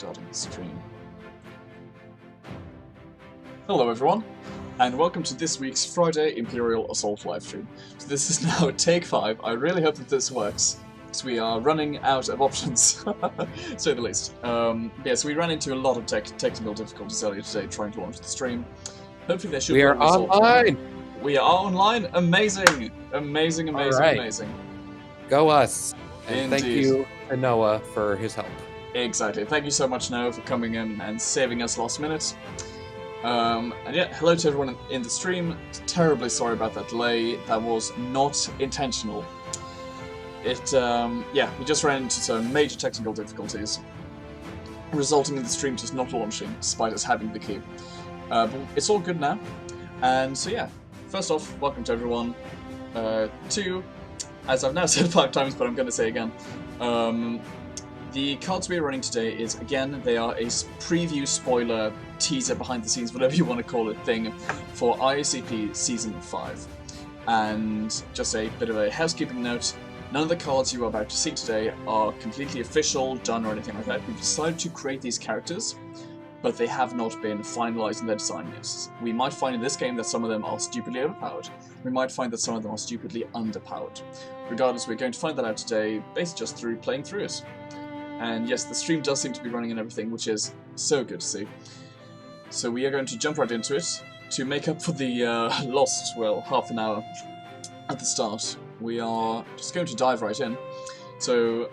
starting the stream. Hello everyone, and welcome to this week's Friday Imperial Assault livestream. So this is now take 5. I really hope that this works, because we are running out of options, to say the least. Yeah, so we ran into a lot of technical difficulties earlier today trying to launch the stream. Hopefully they should be resolved. We are online! Amazing! Amazing, amazing, amazing. Go us! And Indeed. Thank you to Noah for his help. Exactly. Thank you so much, Noah, for coming in and saving us last minute. And yeah, hello to everyone in the stream. Terribly sorry about that delay. That was not intentional. Yeah, we just ran into some major technical difficulties, resulting in the stream just not launching, despite us having the key. But it's all good now. And so yeah, first off, welcome to everyone. As I've now said 5 times, but I'm going to say again, the cards we're running today is, again, they are a preview, spoiler, teaser, behind the scenes, whatever you want to call it, thing for ICP Season 5. And just a bit of a housekeeping note, none of the cards you are about to see today are completely official, done, or anything like that. We've decided to create these characters, but they have not been finalized in their design yet. We might find in this game that some of them are stupidly overpowered. We might find that some of them are stupidly underpowered. Regardless, we're going to find that out today, based just through playing through it. And yes, the stream does seem to be running and everything, which is so good to see. So we are going to jump right into it. To make up for the lost, well, half an hour at the start, we are just going to dive right in. So,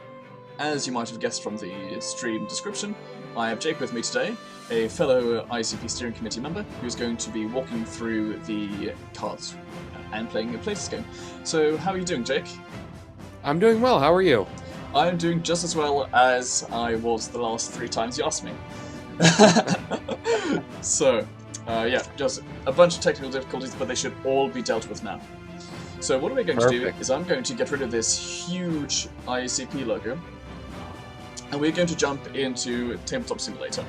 as you might have guessed from the stream description, I have Jake with me today, a fellow ICP steering committee member, who's going to be walking through the cards and playing a playtest game. So, how are you doing, Jake? I'm doing well, how are you? I'm doing just as well as I was the last 3 times you asked me. So, yeah, just a bunch of technical difficulties, but they should all be dealt with now. So what we're going to do is I'm going to get rid of this huge ICP logo, and we're going to jump into Tabletop Simulator.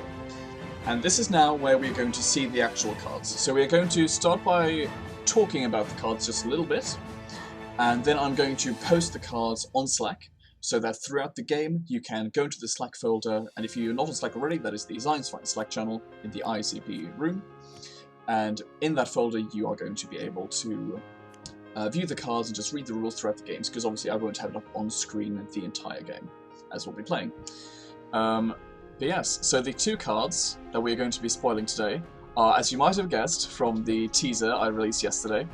And this is now where we're going to see the actual cards. So we're going to start by talking about the cards just a little bit, and then I'm going to post the cards on Slack, so that throughout the game you can go into the Slack folder, and if you're not on Slack already, that is the Designs Fight Slack channel in the ICP room, and in that folder you are going to be able to view the cards and just read the rules throughout the games, because obviously I won't have it up on screen the entire game, as we'll be playing. But yes, so the 2 cards that we're going to be spoiling today are, as you might have guessed from the teaser I released yesterday,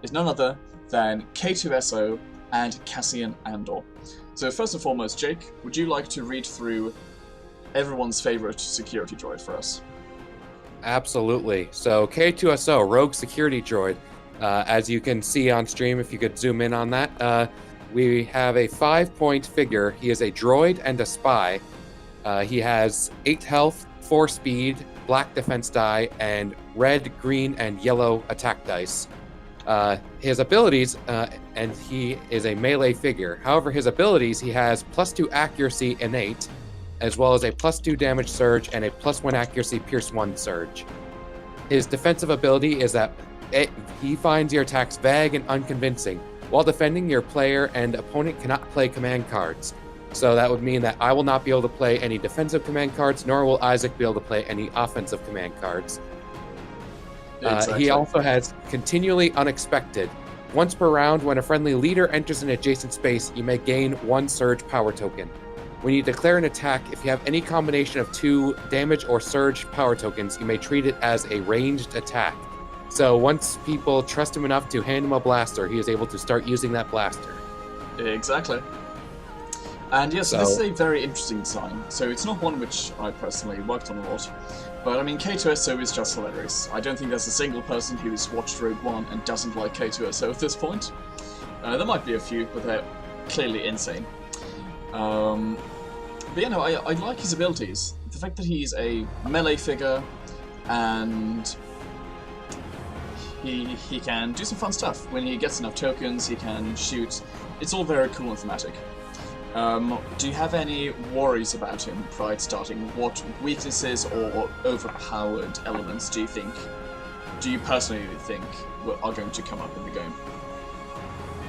is none other than K2SO and Cassian Andor. So first and foremost, Jake, would you like to read through everyone's favorite security droid for us? Absolutely. So K2SO, Rogue Security Droid. As you can see on stream, if you could zoom in on that, we have a 5-point figure. He is a droid and a spy. He has 8 health, 4 speed, black defense die, and red, green, and yellow attack dice. His abilities, and he is a melee figure. However, his abilities, he has +2 accuracy innate, as well as a +2 damage surge and a +1 accuracy pierce 1 surge. His defensive ability is that he finds your attacks vague and unconvincing. While defending, your player and opponent cannot play command cards. So that would mean that I will not be able to play any defensive command cards, nor will Isaac be able to play any offensive command cards. Exactly. He also has continually unexpected. Once per round, when a friendly leader enters an adjacent space, you may gain 1 surge power token. When you declare an attack, if you have any combination of 2 damage or surge power tokens, you may treat it as a ranged attack. So once people trust him enough to hand him a blaster, he is able to start using that blaster. Exactly. And yes, this is a very interesting design. So it's not one which I personally worked on a lot. But I mean, K2SO is just hilarious. I don't think there's a single person who has watched Rogue One and doesn't like K2SO at this point. There might be a few, but they're clearly insane. But yeah, no, I like his abilities. The fact that he's a melee figure, and he can do some fun stuff. When he gets enough tokens, he can shoot. It's all very cool and thematic. Do you have any worries about him prior to starting? What weaknesses or overpowered elements do you personally think are going to come up in the game?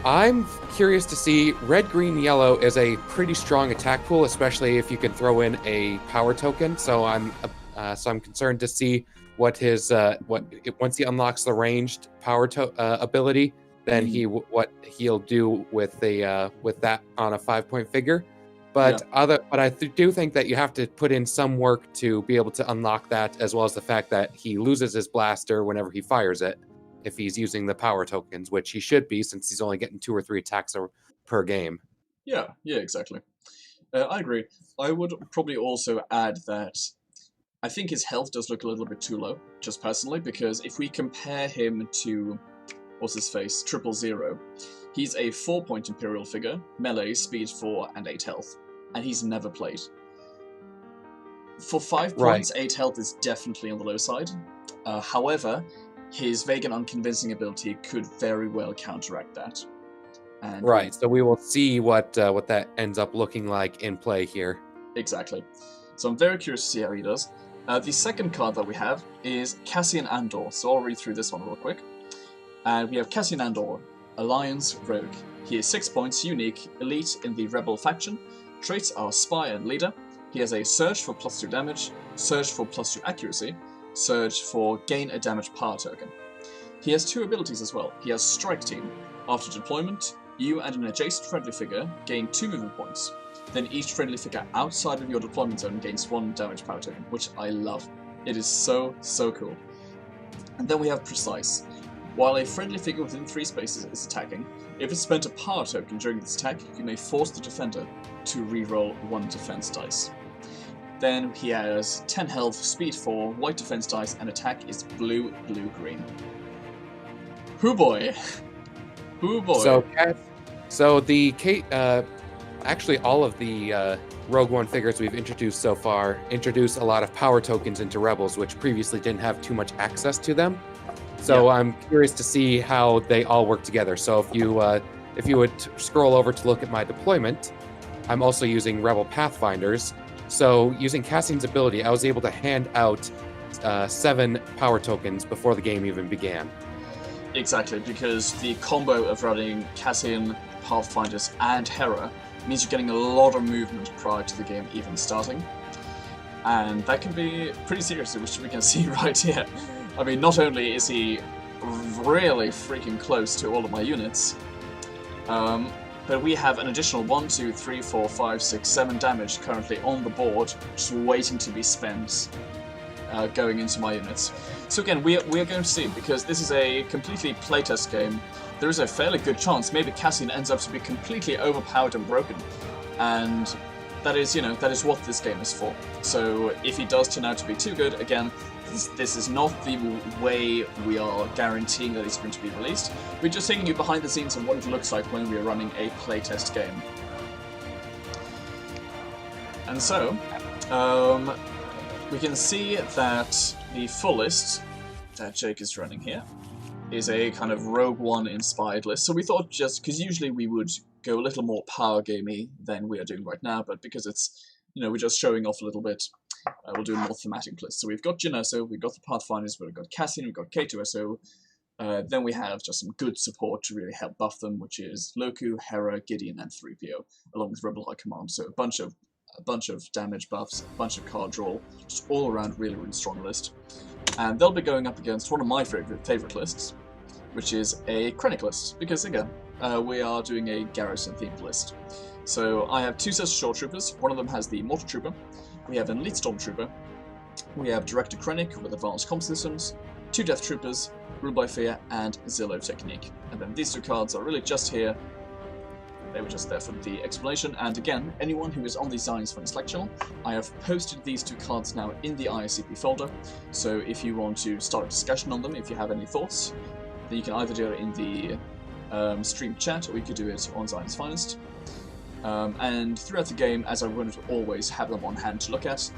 I'm curious to see red, green, yellow is a pretty strong attack pool, especially if you can throw in a power token. So I'm concerned to see what his once he unlocks the ranged power ability, then what he'll do with that on a 5-point figure. But I do think that you have to put in some work to be able to unlock that, as well as the fact that he loses his blaster whenever he fires it, if he's using the power tokens, which he should be, since he's only getting 2 or 3 attacks per game. Yeah, exactly. I agree. I would probably also add that I think his health does look a little bit too low, just personally, because if we compare him to, what's his face, 000, he's a 4-point Imperial figure, melee, speed 4, and 8 health, and he's never played. For 5 points, 8 health is definitely on the low side. However, his vague and unconvincing ability could very well counteract that. And so we will see what that ends up looking like in play here. Exactly. So I'm very curious to see how he does. The second card that we have is Cassian Andor, so I'll read through this one real quick. And we have Cassian Andor, Alliance Rogue. He is 6 points, unique, elite in the Rebel faction. Traits are Spy and Leader. He has a Surge for +2 damage, Surge for +2 accuracy, Surge for gain a damage power token. He has 2 abilities as well. He has Strike Team. After deployment, you and an adjacent friendly figure gain 2 movement points. Then each friendly figure outside of your deployment zone gains 1 damage power token, which I love. It is so cool. And then we have Precise. While a friendly figure within 3 spaces is attacking, if it spent a power token during this attack, you may force the defender to reroll 1 defense dice. Then he has 10 health, speed 4, white defense dice, and attack is blue, green. Hoo boy! Hoo boy! So the actually all of the Rogue One figures we've introduced so far introduce a lot of power tokens into Rebels, which previously didn't have too much access to them. So I'm curious to see how they all work together. So if you would scroll over to look at my deployment, I'm also using Rebel Pathfinders. So using Cassian's ability, I was able to hand out 7 power tokens before the game even began. Exactly, because the combo of running Cassian, Pathfinders, and Hera means you're getting a lot of movement prior to the game even starting. And that can be pretty serious, which we can see right here. I mean, not only is he really freaking close to all of my units, but we have an additional 1, 2, 3, 4, 5, 6, 7 damage currently on the board, just waiting to be spent, going into my units. So again, we are going to see, because this is a completely playtest game, there is a fairly good chance maybe Cassian ends up to be completely overpowered and broken. And that is, that is what this game is for. So if he does turn out to be too good, again, this is not the way we are guaranteeing that he's going to be released. We're just taking you behind the scenes of what it looks like when we are running a playtest game. And so, we can see that the full list that Jake is running here is a kind of Rogue One inspired list. So we thought, just because usually we would go a little more power gamey than we are doing right now, but because it's, we're just showing off a little bit, we'll do a more thematic list. So we've got Jyn Erso, we've got the Pathfinders, we've got Cassian, we've got K2SO, then we have just some good support to really help buff them, which is Loku, Hera, Gideon, and 3PO, along with Rebel High Command. So a bunch of damage buffs, a bunch of card draw, just all around really strong list. And they'll be going up against one of my favorite lists, which is a Krennic list, because again, we are doing a Garrison-themed list. So I have 2 sets of Short Troopers. One of them has the Mortar Trooper. We have an Elite Stormtrooper. We have Director Krennic with Advanced Comp Systems, 2 Death Troopers, Rule by Fear, and Zillow Technique. And then these 2 cards are really just here. They were just there for the explanation. And again, anyone who is on the Designs for Slack channel, I have posted these 2 cards now in the ISCP folder. So if you want to start a discussion on them, if you have any thoughts, then you can either do it in the stream chat, or you could do it on Zion's Finest. And throughout the game, as I'm going to always have them on hand to look at,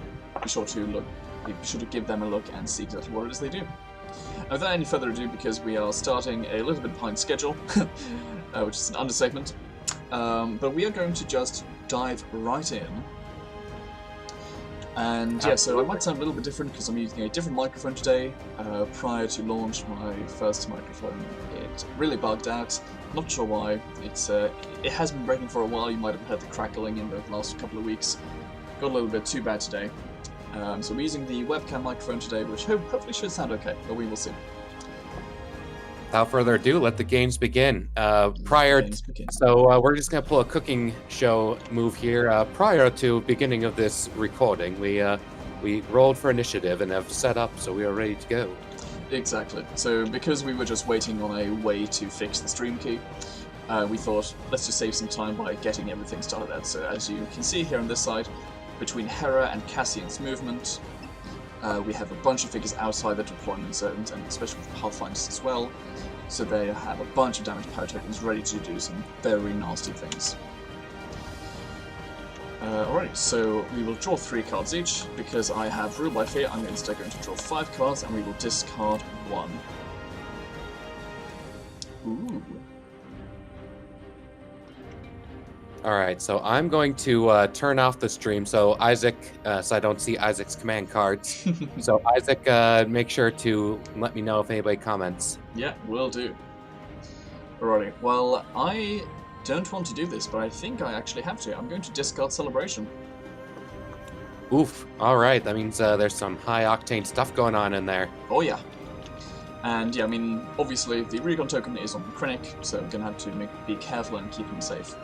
be sure to give them a look and see exactly what it is they do. Without any further ado, because we are starting a little bit behind schedule, which is an understatement, but we are going to just dive right in. And yeah, so I might sound a little bit different because I'm using a different microphone today. Prior to launch, my first microphone, it really bugged out, Not sure why. It has been breaking for a while. You might have heard the crackling in the last couple of weeks. Got a little bit too bad today. So we're using the webcam microphone today, which hopefully should sound okay, but we will see. Without further ado, let the games begin. So we're just gonna pull a cooking show move here. Prior to beginning of this recording, we rolled for initiative and have set up, so we are ready to go. Exactly. So because we were just waiting on a way to fix the stream key, we thought let's just save some time by getting everything started out. So as you can see here on this side, between Hera and Cassian's movement, we have a bunch of figures outside the deployment zones, and especially with Pathfinders as well. So they have a bunch of damage power tokens ready to do some very nasty things. Alright, so we will draw 3 cards each. Because I have Rule by Fear, I'm instead going to draw 5 cards, and we will discard 1. Ooh. Alright, so I'm going to turn off the stream so Isaac, so I don't see Isaac's command cards. So Isaac, make sure to let me know if anybody comments. Yeah, will do. Alrighty, well, I don't want to do this, but I think I actually have to. I'm going to discard Celebration. Oof, alright, that means there's some high-octane stuff going on in there. Oh yeah. And yeah, I mean, obviously the recon token is on Krennic, so I'm going to have to be careful and keep him safe.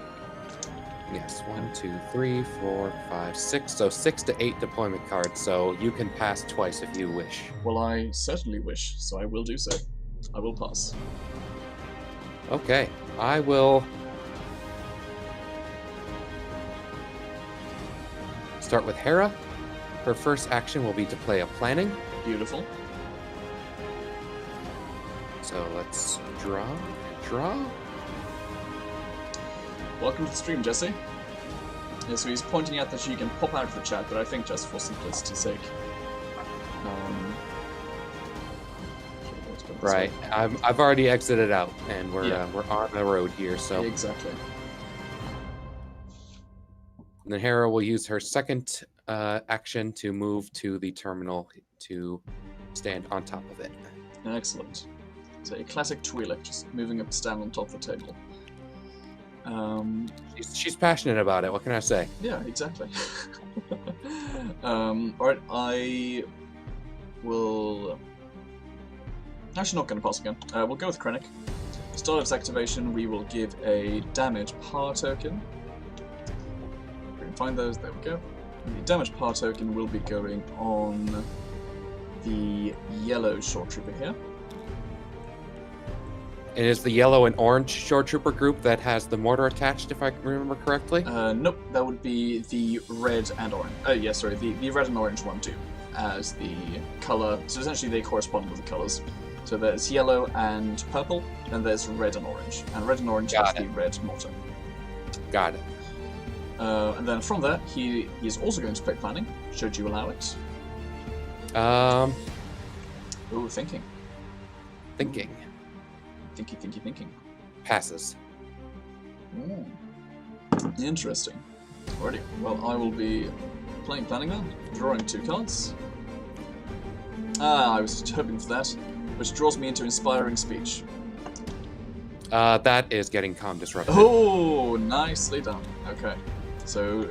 Yes, 1, 2, 3, 4, 5, 6. So 6 to 8 deployment cards, so you can pass twice if you wish. Well, I certainly wish, so I will do so. I will pass. Okay, I will start with Hera. Her first action will be to play a planning. Beautiful. So let's draw. Welcome to the stream, Jesse. Yeah, so he's pointing out that she can pop out of the chat, but I think just for simplicity's sake. Right, I've already exited out, and we're on the road here. So exactly. And then Hera will use her second action to move to the terminal to stand on top of it. Excellent. So a classic Twi'lek, just moving up, stand on top of the table. She's passionate about it. What can I say? Yeah, exactly. Alright, I will... Actually, not going to pass again. We'll go with Krennic. Start of its activation, we will give a damage power token. We can find those, there we go. And the damage power token will be going on the yellow short trooper here. It is the yellow and orange short trooper group that has the mortar attached, if I remember correctly? Nope, that would be the red and orange. Oh, yeah, sorry, the red and orange one too, as the color. So essentially they correspond with the colors. So there's yellow and purple, and there's red and orange. And red and orange has the red mortar. Got it. And then from there, he is also going to play planning, should you allow it. Ooh, thinking. Thinking. Thinking. Passes. Ooh. Interesting. Alrighty, well, I will be playing planning then, drawing 2 cards. I was just hoping for that, which draws me into Inspiring Speech. That is getting comm disrupted. Oh, nicely done. Okay, so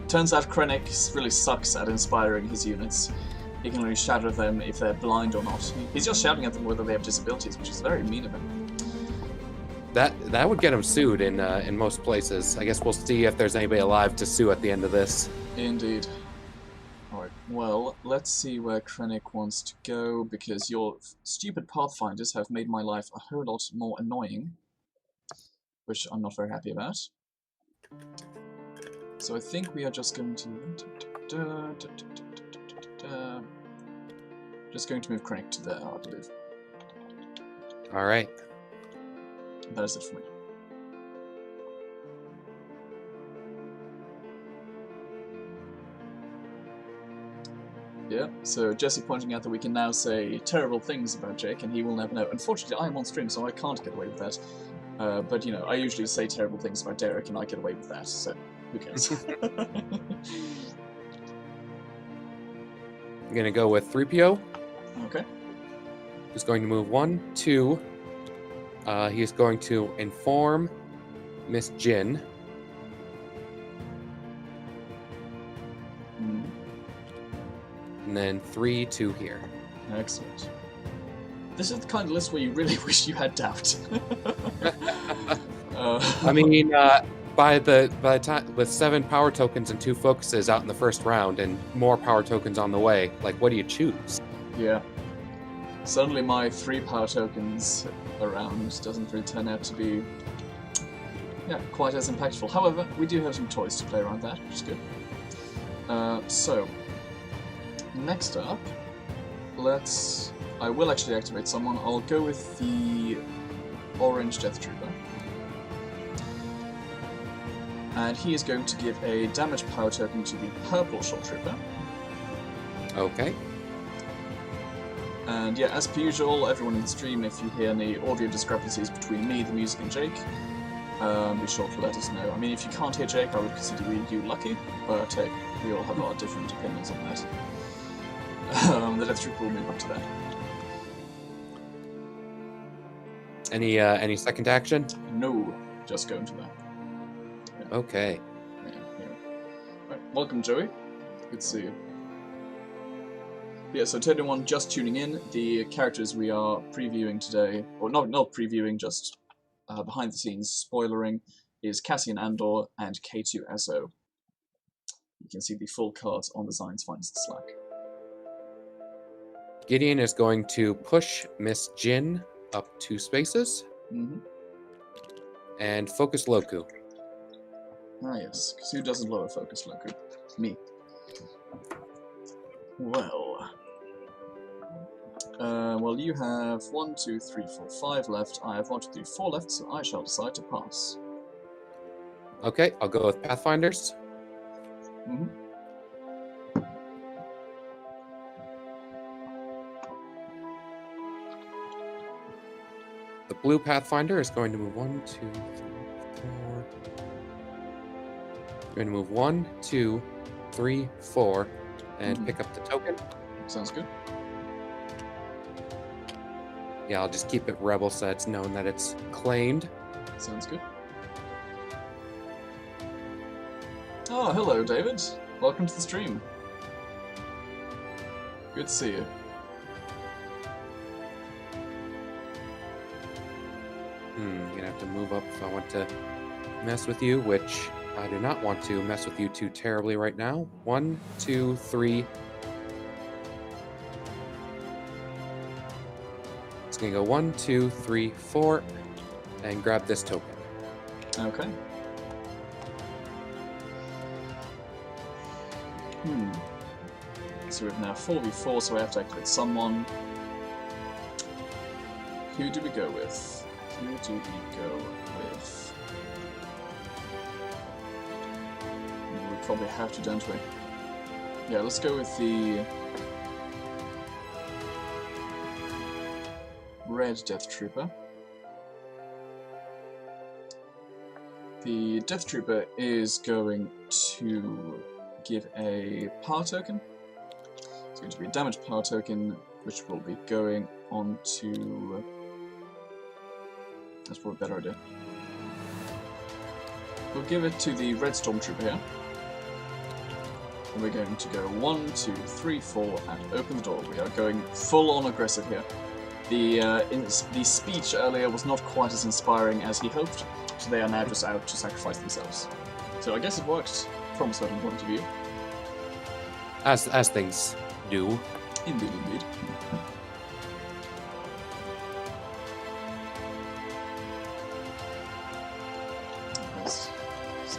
turns out Krennic really sucks at inspiring his units. He can only shout at them if they're blind or not. He's just shouting at them whether they have disabilities, which is very mean of him. That would get him sued in most places. I guess we'll see if there's anybody alive to sue at the end of this. Indeed. Alright, well, let's see where Krennic wants to go, because your stupid Pathfinders have made my life a whole lot more annoying, which I'm not very happy about. So I think we are just going to... just going to move Krennic to there, I believe. Alright. That is it for me. Yeah, so Jesse pointing out that we can now say terrible things about Jake and he will never know. Unfortunately, I am on stream, so I can't get away with that. But, you know, I usually say terrible things about Derek and I get away with that, so who cares? I'm going to go with 3PO. Okay. Who's going to move 1, 2, He is going to inform Miss Jin. And then 3, 2 here. Excellent. This is the kind of list where you really wish you had doubt. I mean, by the time with 7 power tokens and 2 focuses out in the first round, and more power tokens on the way, like, what do you choose? Yeah. Suddenly, my 3 power tokens around doesn't really turn out to be, quite as impactful. However, we do have some toys to play around that, which is good. So, next up, I will actually activate someone. I'll go with the Orange Death Trooper. And he is going to give a damage power token to the Purple Shot Trooper. Okay. And yeah, as per usual, everyone in the stream, if you hear any audio discrepancies between me, the music, and Jake, be sure to let us know. I mean, if you can't hear Jake, I would consider you lucky, but hey, we all have our different opinions on that. The Death Trooper will move up to that. Any second action? No, just going to that. Yeah. Okay. Yeah. Right, welcome, Joey. Good to see you. Yeah, so to anyone just tuning in, the characters we are previewing today, or not previewing, just behind the scenes spoilering, is Cassian Andor and K2SO. You can see the full cards on the Science Finds the Slack. Gideon is going to push Miss Jin up 2 spaces. And focus Loku. Ah yes, because who doesn't love a focus Loku? Me. Well, you have 1, 2, 3, 4, 5 left. I have 1, 2, 3, 4 left, so I shall decide to pass. Okay, I'll go with Pathfinders. The blue Pathfinder is going to move 1, 2, 3, 4. Going to move 1, 2, 3, 4, and pick up the token. Sounds good. Yeah, I'll just keep it Rebel so it's known that it's claimed. Sounds good. Oh, hello, David. Welcome to the stream. Good to see you. You're gonna have to move up if I want to mess with you, which I do not want to mess with you too terribly right now. 1, 2, 3. It's gonna go 1, 2, 3, 4, and grab this token. Okay. So we have now 4v4, so we have to activate someone. Who do we go with? Who do we go with? We probably have to, don't we? Yeah, let's go with the Red Death Trooper. The Death Trooper is going to give a power token. It's going to be a damage power token, which will be going on to... That's probably a better idea. We'll give it to the Red Stormtrooper here. And we're going to go 1, 2, 3, 4, and open the door. We are going full-on aggressive here. The speech earlier was not quite as inspiring as he hoped, so they are now just out to sacrifice themselves. So I guess it worked from a certain point of view. As things do. Indeed, indeed.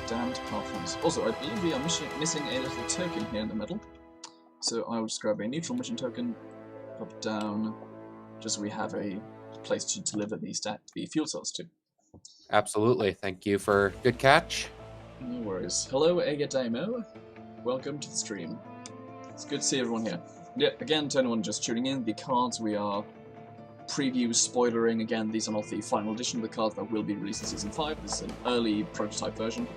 Damned Pathfinders. Also, I believe we are missing a little token here in the middle. So I will just grab a neutral mission token, pop it down, just so we have a place to deliver the fuel cells to. Absolutely. Thank you for good catch. No worries. Hello, Egadamo. Welcome to the stream. It's good to see everyone here. Yeah, again, to anyone just tuning in, the cards we are spoilering. Again, these are not the final edition of the cards that will be released in Season 5. This is an early prototype version.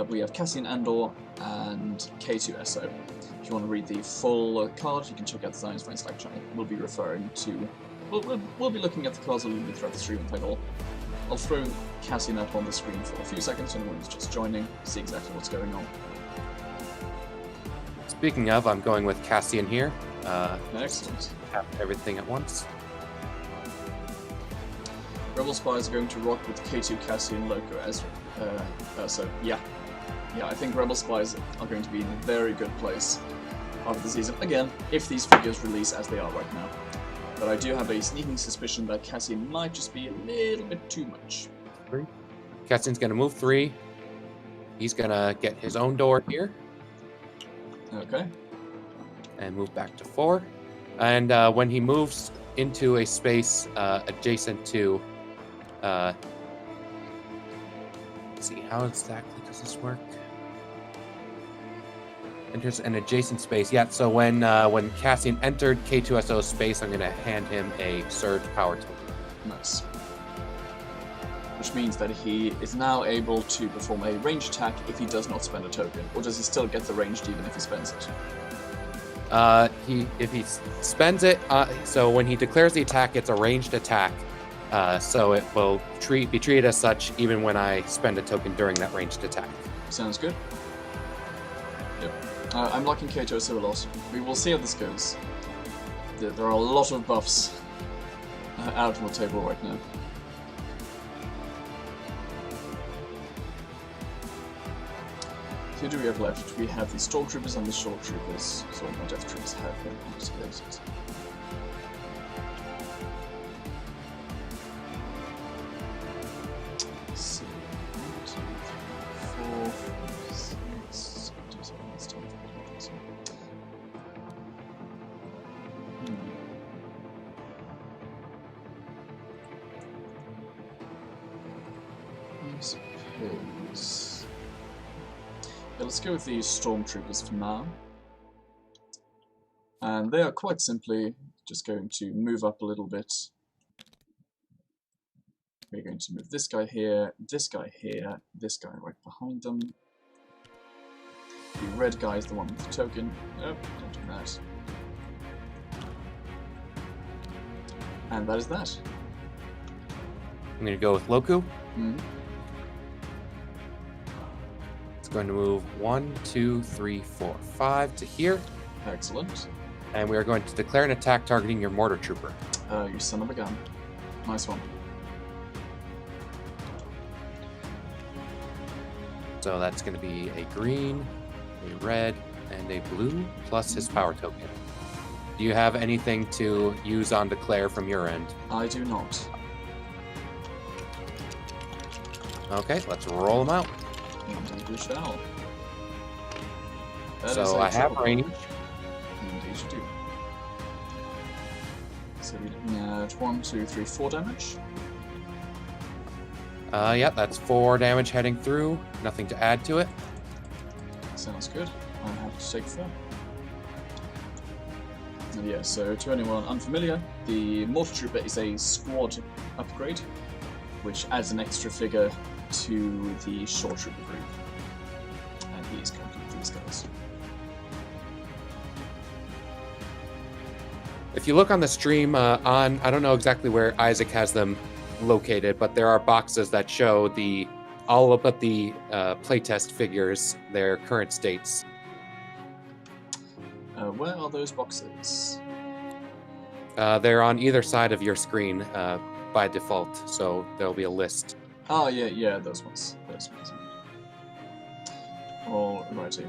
We have Cassian Andor and K2SO. If you want to read the full card, you can check out the Science Finds Slack channel. We'll be referring to... We'll be looking at the cards a little bit throughout the stream and play it all. I'll throw Cassian up on the screen for a few seconds, and everyone's just joining, see exactly what's going on. Speaking of, I'm going with Cassian here. Excellent. Have everything at once. Rebel Spies are going to rock with K2, Cassian, Loco, Ezra. So, yeah. Yeah, I think Rebel Spies are going to be in a very good place after the season. Again, if these figures release as they are right now. But I do have a sneaking suspicion that Cassian might just be a little bit too much. 3. Cassian's going to move 3. He's going to get his own door here. Okay. And move back to 4. And when he moves into a space adjacent to... let's see, how exactly does this work? Enters an adjacent space. Yeah, so when Cassian entered K2SO's space, I'm going to hand him a surge power token. Nice. Which means that he is now able to perform a range attack if he does not spend a token. Or does he still get the ranged even if he spends it? If he spends it, so when he declares the attack, it's a ranged attack. So it will be treated as such even when I spend a token during that ranged attack. Sounds good. Yep. I'm liking K2SO a lot. We will see how this goes. There are a lot of buffs out on the table right now. Who do we have left? We have the Stormtroopers and the Short Troopers. So my Death Troopers have been activated. Let's see. 1, 2, 3, 4, 5, 6, 7, 8, 9, 10. I suppose. Yeah, let's go with the Stormtroopers for now. And they are quite simply just going to move up a little bit. We're going to move this guy here, this guy right behind them. The red guy is the one with the token. Nope, don't do that. And that is that. I'm going to go with Loku. Mm-hmm. Going to move 1, 2, 3, 4, 5 to here. Excellent. And we are going to declare an attack targeting your mortar trooper. You son of a gun. Nice one. So that's going to be a green, a red, and a blue, plus his power token. Do you have anything to use on declare from your end? I do not. Okay, let's roll them out. Indeed we shall. So I have range. Indeed you do. So we're looking at 1, 2, 3, 4 damage. Yeah, that's 4 damage heading through. Nothing to add to it. Sounds good. I have to take 4. And yeah, so to anyone unfamiliar, the Mortar Trooper is a squad upgrade, which adds an extra figure to the Short Trooper group. And he is currently with these guys. If you look on the stream, I don't know exactly where Isaac has them located, but there are boxes that show all about the playtest figures, their current states. Where are those boxes? They're on either side of your screen by default, so there'll be a list. Oh, yeah, those ones. Alrighty.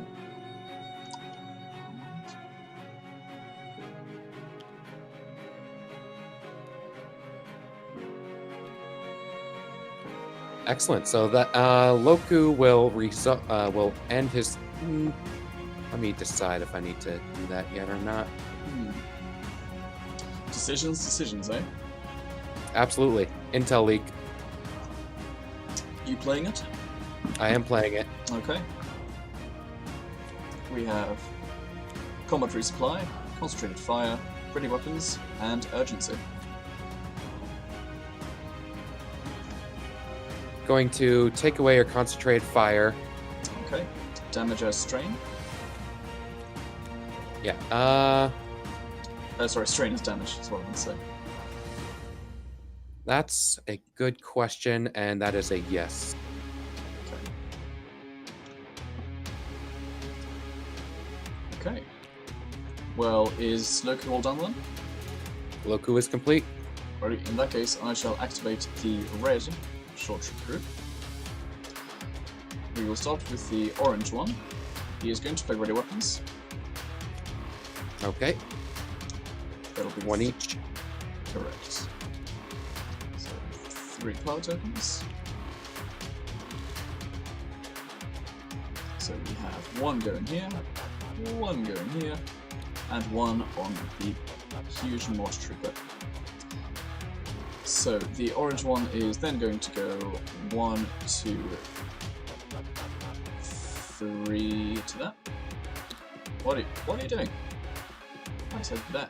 Excellent. So that Loku will end his. Let me decide if I need to do that yet or not. Decisions, eh? Absolutely. Intel leak. You playing it? I am playing it. Okay. We have combat resupply, concentrated fire, ready weapons, and urgency. Going to take away your concentrated fire. Okay. Damage as strain. Yeah. Sorry, strain is damage, is what I meant to say. That's a good question, and that is a yes. Okay. Well, is Loku all done then? Loku is complete. Alright, in that case, I shall activate the red short troop group. We will start with the orange one. He is going to play ready weapons. Okay. That'll be one each. Correct. So 3 power tokens. So we have 1 going here, 1 going here, and 1 on the huge mortar trooper. So the orange one is then going to go 1, 2, 3 to that. What are you doing? I said that.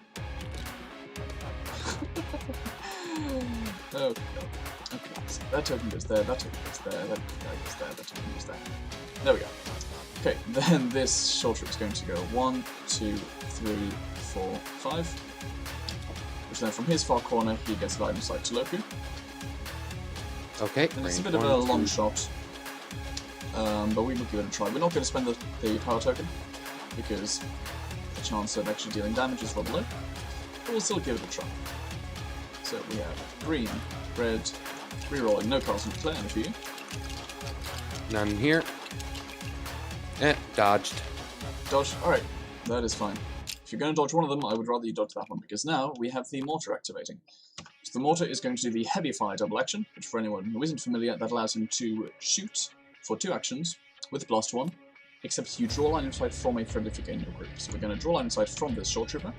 Oh god. Okay, so that token goes there, that token goes there, that goes there, that token goes there. There we go. Okay, then this short troop is going to go 1, 2, 3, 4, 5. Which then from his far corner he gets line of sight to Loku. Okay. And it's a bit of a long shot. But we will give it a try. We're not going to spend the power token because the chance of actually dealing damage is rather low. But we'll still give it a try. So we have green, red, rerolling, no cards to declare for you. None here. Dodged. Dodge, alright, that is fine. If you're going to dodge one of them, I would rather you dodge that one, because now we have the mortar activating. So the mortar is going to do the heavy fire double action, which for anyone who isn't familiar, that allows him to shoot for 2 actions with blast 1, except you draw line of sight from a friendly figure in your group. So we're going to draw line of sight from this short trooper.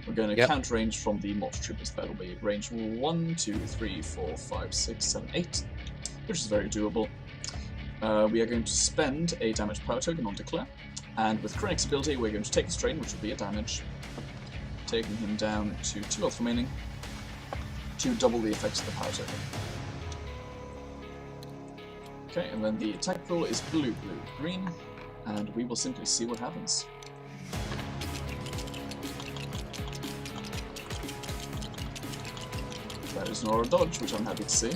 We're going to count range from the mortar troopers. That'll be range 1, 2, 3, 4, 5, 6, 7, 8, which is very doable. We are going to spend a damage power token on Declare, and with Krennic's ability we're going to take a strain, which will be a damage, taking him down to 2 health remaining, to double the effects of the power token. Okay, and then the attack pool is blue, blue, green, and we will simply see what happens. That is an aura dodge, which I'm happy to see.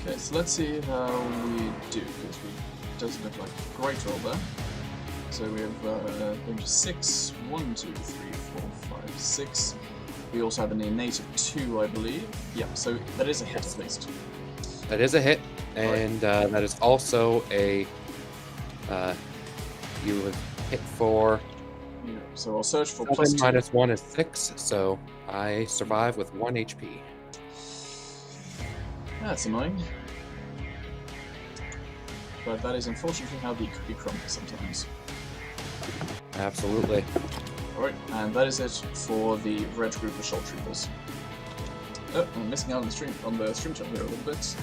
Okay, so let's see how we do, because it doesn't look like a great roll there. So we have range 6, 1, 2, 3, 4, 5, 6. We also have an innate of 2, I believe. Yeah, so that is a hit at least. That is a hit, and that is also a... you would hit for... Yeah, so I'll search for 7 +2. minus 1 is 6, so I survive with 1 HP. That's annoying. But that is unfortunately how the cookie crumbles sometimes. Absolutely. Alright, and that is it for the red group of short troopers. Oh, I'm missing out on the stream channel here a little bit.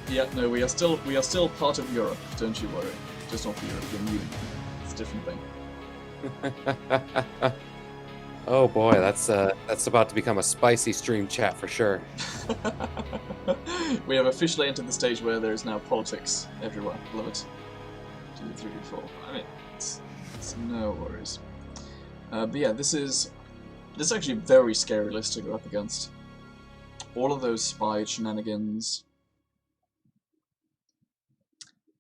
Yeah, no, we are still part of Europe, don't you worry. Just not the European Union. It's a different thing. Oh boy, that's about to become a spicy stream chat for sure. We have officially entered the stage where there is now politics everywhere. Love it. 2, 3, 4. I mean, it's no worries. But yeah, this is actually a very scary list to go up against. All of those spy shenanigans.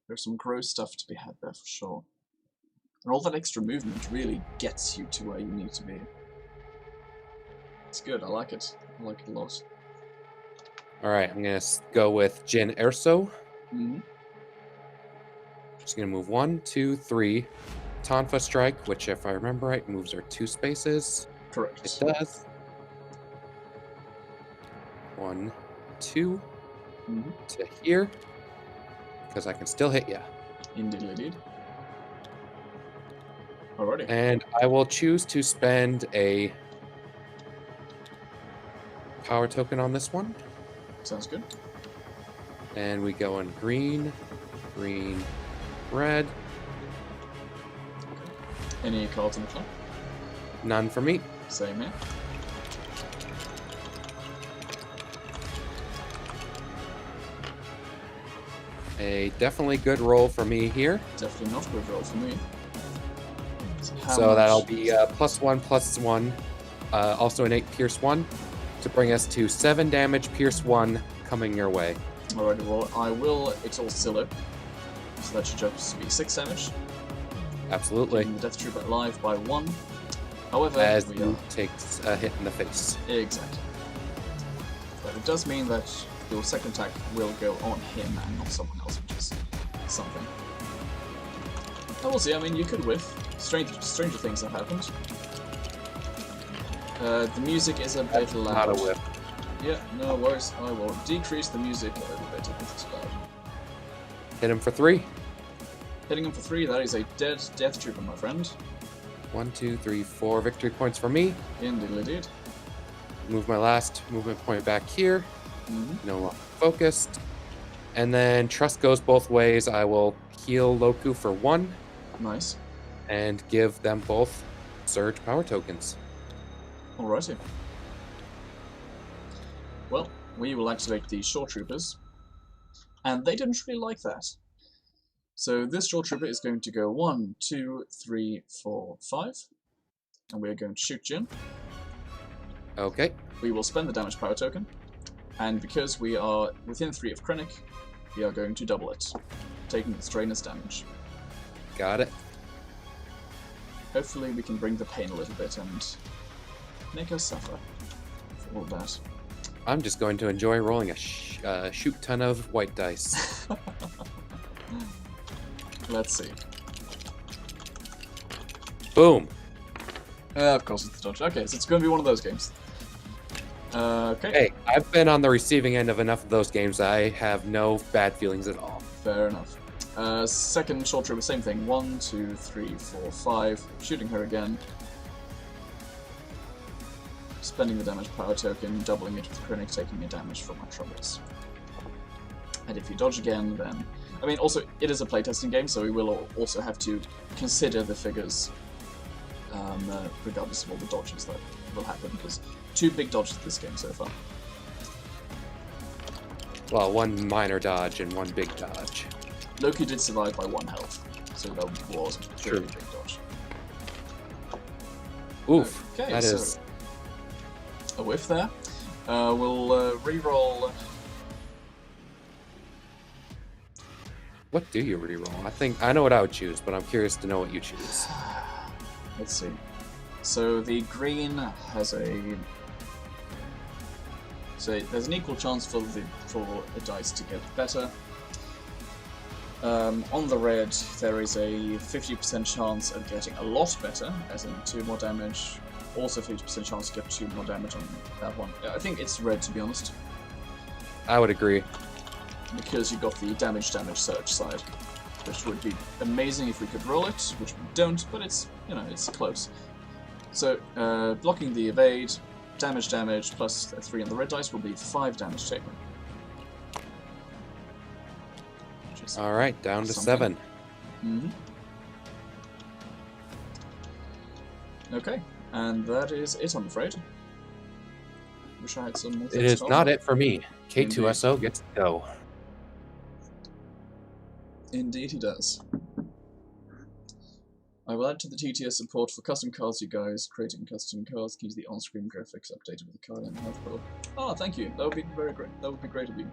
There's some gross stuff to be had there for sure. And all that extra movement really gets you to where you need to be. It's good, I like it. I like it a lot. Alright, I'm going to go with Jin Erso. Mm-hmm. Just going to move 1, 2, 3. Tonfa Strike, which if I remember right, moves her 2 spaces. Correct. It does. 1, 2. To here. Because I can still hit ya. Indeed. Alrighty. And I will choose to spend a power token on this one. Sounds good. And we go in green, green, red. Any cards in the club? None for me. Same here. A definitely good roll for me here. Definitely not a good roll for me. So that'll be +1/+1. Also an 8 Pierce 1 to bring us to 7 damage, Pierce 1 coming your way. Alrighty, well, I will exhaust Zillow. So that should just be 6 damage. Absolutely. Keeping the Death Trooper alive by 1. However, as he takes a hit in the face. Exactly. But it does mean that your second attack will go on him and not someone else, which is something. Oh, we'll see. I mean, you could whiff. Stranger things have happened. The music is a bit loud. Not a whiff. Yeah, no worries. I will decrease the music a little bit if it's loud. Hit him for 3. Hitting him for 3, that is a dead Death Trooper, my friend. 1, 2, 3, 4 victory points for me. Indeed. Move my last movement point back here. No longer focused. And then trust goes both ways. I will heal Loku for 1. Nice. And give them both surge power tokens. Alrighty. Well, we will activate the Shore Troopers. And they didn't really like that. So this Shore Trooper is going to go 1, 2, 3, 4, 5. And we're going to shoot Jin. Okay. We will spend the damage power token. And because we are within 3 of Krennic, we are going to double it, taking the strain as damage. Got it. Hopefully we can bring the pain a little bit and make us suffer for all that. I'm just going to enjoy rolling a shoot ton of white dice. Let's see. Boom. Of course it's the dodge. Okay, so it's going to be one of those games. Okay. Hey, I've been on the receiving end of enough of those games. I have no bad feelings at all. Fair enough. Second Short Trooper, same thing. 1, 2, 3, 4, 5. Shooting her again. Spending the damage power token, doubling it with Krennic, taking a damage from my troubles. And if you dodge again, then... I mean, also, it is a playtesting game, so we will also have to consider the figures, regardless of all the dodges that will happen, because 2 big dodges this game so far. Well, 1 minor dodge and 1 big dodge. Loki did survive by 1 health, so that was a pretty big dodge. Oof, okay, that so is... a whiff there. We'll re-roll... What do you reroll? I know what I would choose, but I'm curious to know what you choose. Let's see. So the green has a... So there's an equal chance for a dice to get better. On the red, there is a 50% chance of getting a lot better, as in 2 more damage. Also 50% chance to get 2 more damage on that one. I think it's red, to be honest. I would agree. Because you got the damage surge side, which would be amazing if we could roll it, which we don't, but it's, it's close. So, blocking the evade, damage plus 3 on the red dice will be 5 damage taken. Alright, down to 7. Okay, and that is it, I'm afraid. Wish I had some more things It is to talk not about. it for me. K2SO gets to go. Indeed he does. I will add to the TTS support for custom cards, you guys. Creating custom cards keeps the on-screen graphics updated with the card and health pool. Oh, thank you. That would be very great. That would be great of you.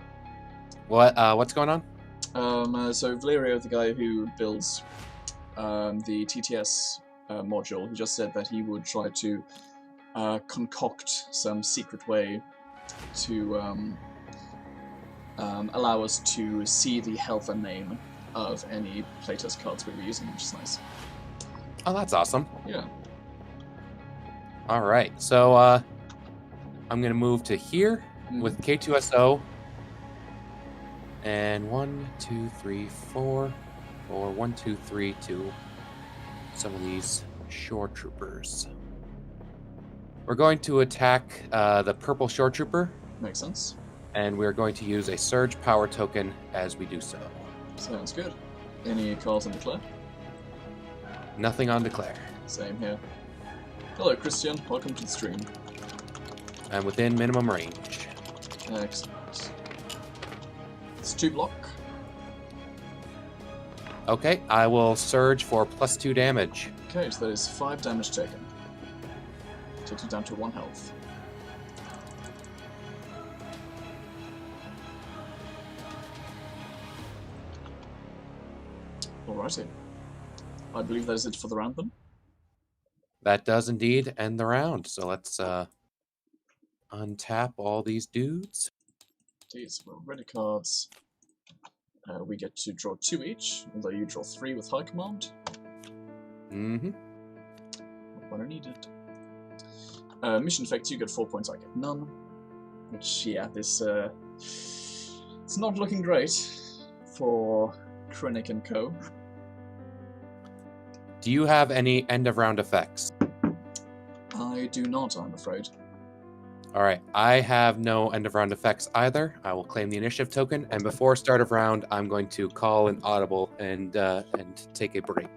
What's going on? So Valerio, the guy who builds the TTS module, he just said that he would try to concoct some secret way to allow us to see the health and name of any playtest cards we were using, which is nice. Oh, that's awesome. Yeah. Alright, so I'm going to move to here with K2SO. And 1, 2, 3, 4, or 1, 2, 3 to some of these Shore Troopers. We're going to attack the purple Shore Trooper. Makes sense. And we're going to use a surge power token as we do so. Sounds good. Any cards on declare? Nothing on declare. Same here. Hello, Christian. Welcome to the stream. I'm within minimum range. Excellent. It's 2 block. Okay, I will surge for +2 damage. Okay, so that is 5 damage taken. Takes you down to 1 health. Alrighty. I believe that is it for the round then. That does indeed end the round. So let's untap all these dudes. These were ready cards. We get to draw 2 each, although you draw 3 with high command. Mm-hmm. When I need it. Mission effect, you get 4 points, I get none. Which, yeah, this it's not looking great for Krennic and Co. Do you have any end of round effects? I do not, I'm afraid. All right, I have no end of round effects either. I will claim the initiative token, and before start of round, I'm going to call an audible and take a break.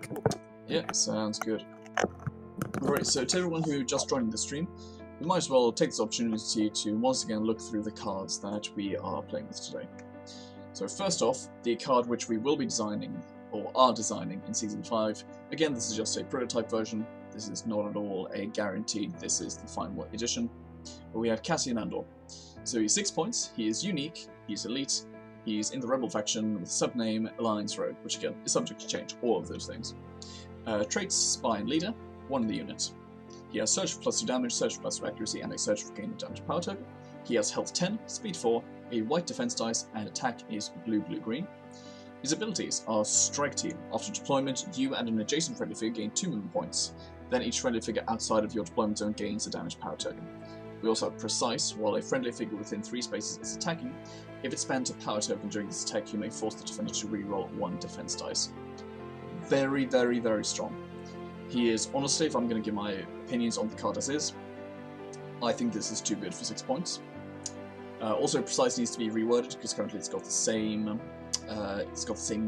Yeah, sounds good. Alright, so to everyone who just joined the stream, we might as well take this opportunity to once again look through the cards that we are playing with today. So first off, the card which we will be designing, or are designing in Season 5. Again, this is just a prototype version. This is not at all a guaranteed, this is the final edition. But we have Cassian Andor. So he's 6 points, he is unique, he's elite, he's in the Rebel faction with subname Alliance Rogue, which again is subject to change, all of those things. Traits, Spy and Leader, 1 in the unit. He has Search for +2 damage, Search for +2 accuracy, and a Search for gain of damage power token. He has Health 10, Speed 4, a white defense dice, and attack is blue-blue-green. His abilities are Strike Team. After deployment, you and an adjacent friendly figure gain 2 movement points. Then each friendly figure outside of your deployment zone gains a damage power token. We also have Precise. While a friendly figure within 3 spaces is attacking, if it spends a power token during this attack, you may force the defender to reroll 1 defense dice. Very, very, very strong. He is, honestly, if I'm going to give my opinions on the card as is, I think this is too good for 6 points. Also, Precise needs to be reworded because currently it's got the same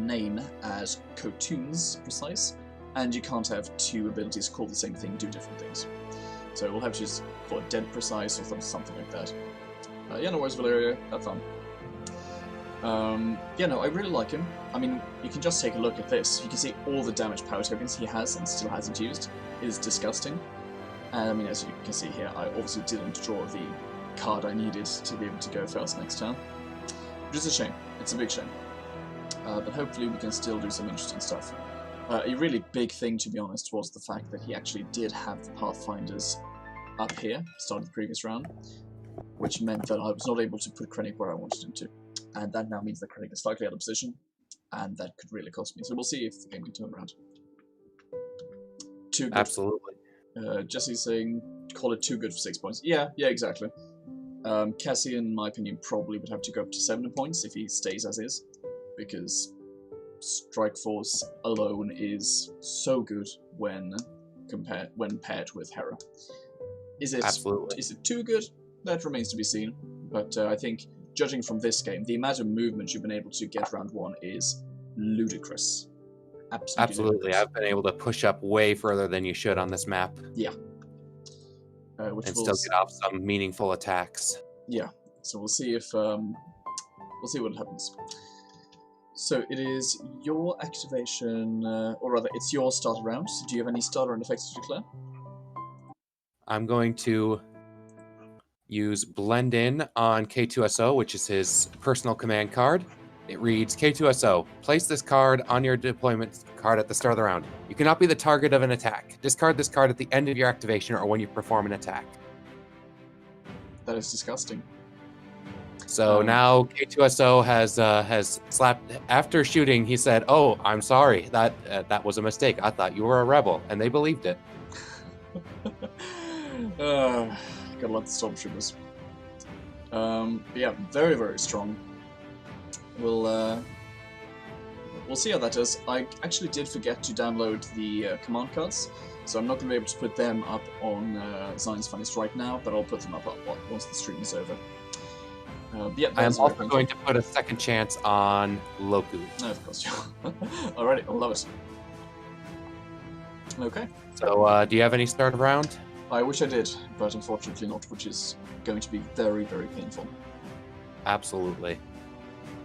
name as Kotoon's Precise, and you can't have 2 abilities called the same thing do different things. So we'll have to just call it Dead Precise or something like that. Yeah, no worries, Valeria. Have fun. Yeah, no, I really like him. I mean, you can just take a look at this. You can see all the damage power tokens he has and still hasn't used. It is disgusting. And I mean, as you can see here, I obviously didn't draw the card I needed to be able to go first next turn. Which is a shame. It's a big shame. But hopefully we can still do some interesting stuff. A really big thing, to be honest, was the fact that he actually did have the Pathfinders up here, start of the previous round, which meant that I was not able to put Krennic where I wanted him to. And that now means that Krennic is slightly out of position, and that could really cost me. So we'll see if the game can turn around. Too good. Absolutely. Jesse's saying, call it too good for 6 points. Yeah, exactly. Cassian, in my opinion, probably would have to go up to 7 points if he stays as is, because Strike Force alone is so good when paired with Hera. Is it too good? That remains to be seen. But I think, judging from this game, the amount of movement you've been able to get round 1 is ludicrous. Absolutely. Ludicrous. I've been able to push up way further than you should on this map. Yeah. And still get off some meaningful attacks. Yeah. So we'll see if we'll see what happens. So it is your activation, or rather, it's your starter round. So do you have any starter round effects to declare? I'm going to use Blend In on K2SO, which is his personal command card. It reads, K2SO, place this card on your deployment card at the start of the round. You cannot be the target of an attack. Discard this card at the end of your activation or when you perform an attack. That is disgusting. So now K2SO has slapped, after shooting, he said, oh, I'm sorry, that was a mistake. I thought you were a rebel, and they believed it. Gotta love the Stormtroopers. Yeah, very, very strong. We'll see how that does. I actually did forget to download the command cards, so I'm not going to be able to put them up on Zion's Finest right now, but I'll put them up once the stream is over. Yeah, I am also going to put a second chance on Loku. No, of course. Alrighty, I love it. Okay. So, do you have any start of round? I wish I did, but unfortunately not, which is going to be very, very painful. Absolutely.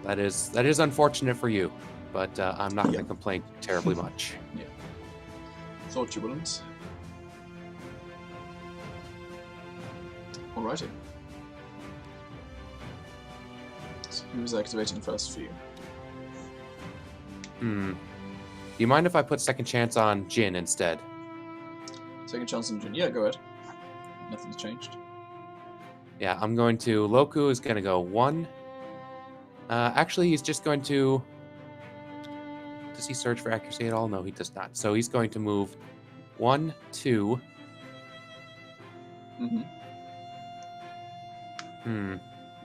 That is unfortunate for you, but I'm not going to complain terribly much. Yeah. Thought you wouldn't. Alrighty. So who's activating first for you? Do you mind if I put second chance on Jin instead? Second chance on Jin. Yeah, go ahead. Nothing's changed. Yeah, I'm going to... Loku is going to go 1. Actually, he's just going to... Does he search for accuracy at all? No, he does not. So he's going to move 1, 2...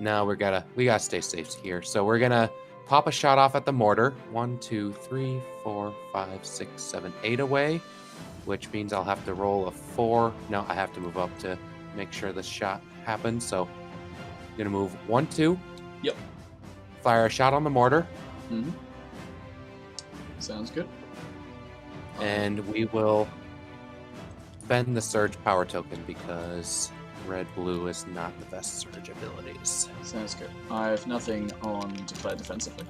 No, we gotta stay safe here. So we're gonna pop a shot off at the mortar. 1, 2, 3, 4, 5, 6, 7, 8 away, which means I'll have to roll a 4. No, I have to move up to make sure the shot happens. So I'm gonna move 1, 2. Yep. Fire a shot on the mortar. Sounds good. And we will spend the surge power token because red-blue is not the best surge abilities. Sounds good. I have nothing on declare defensively.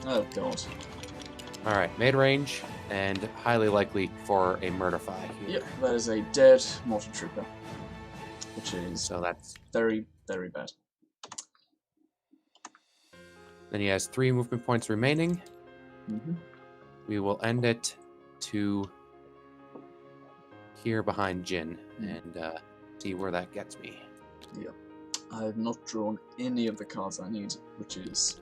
Oh god. Alright, mid range and highly likely for a murderfy here. Yep, that is a dead mortar trooper. Which is So that's very, very bad. Then he has 3 movement points remaining. We will end it to here behind Jin and see where that gets me. Yep. I have not drawn any of the cards I need, which is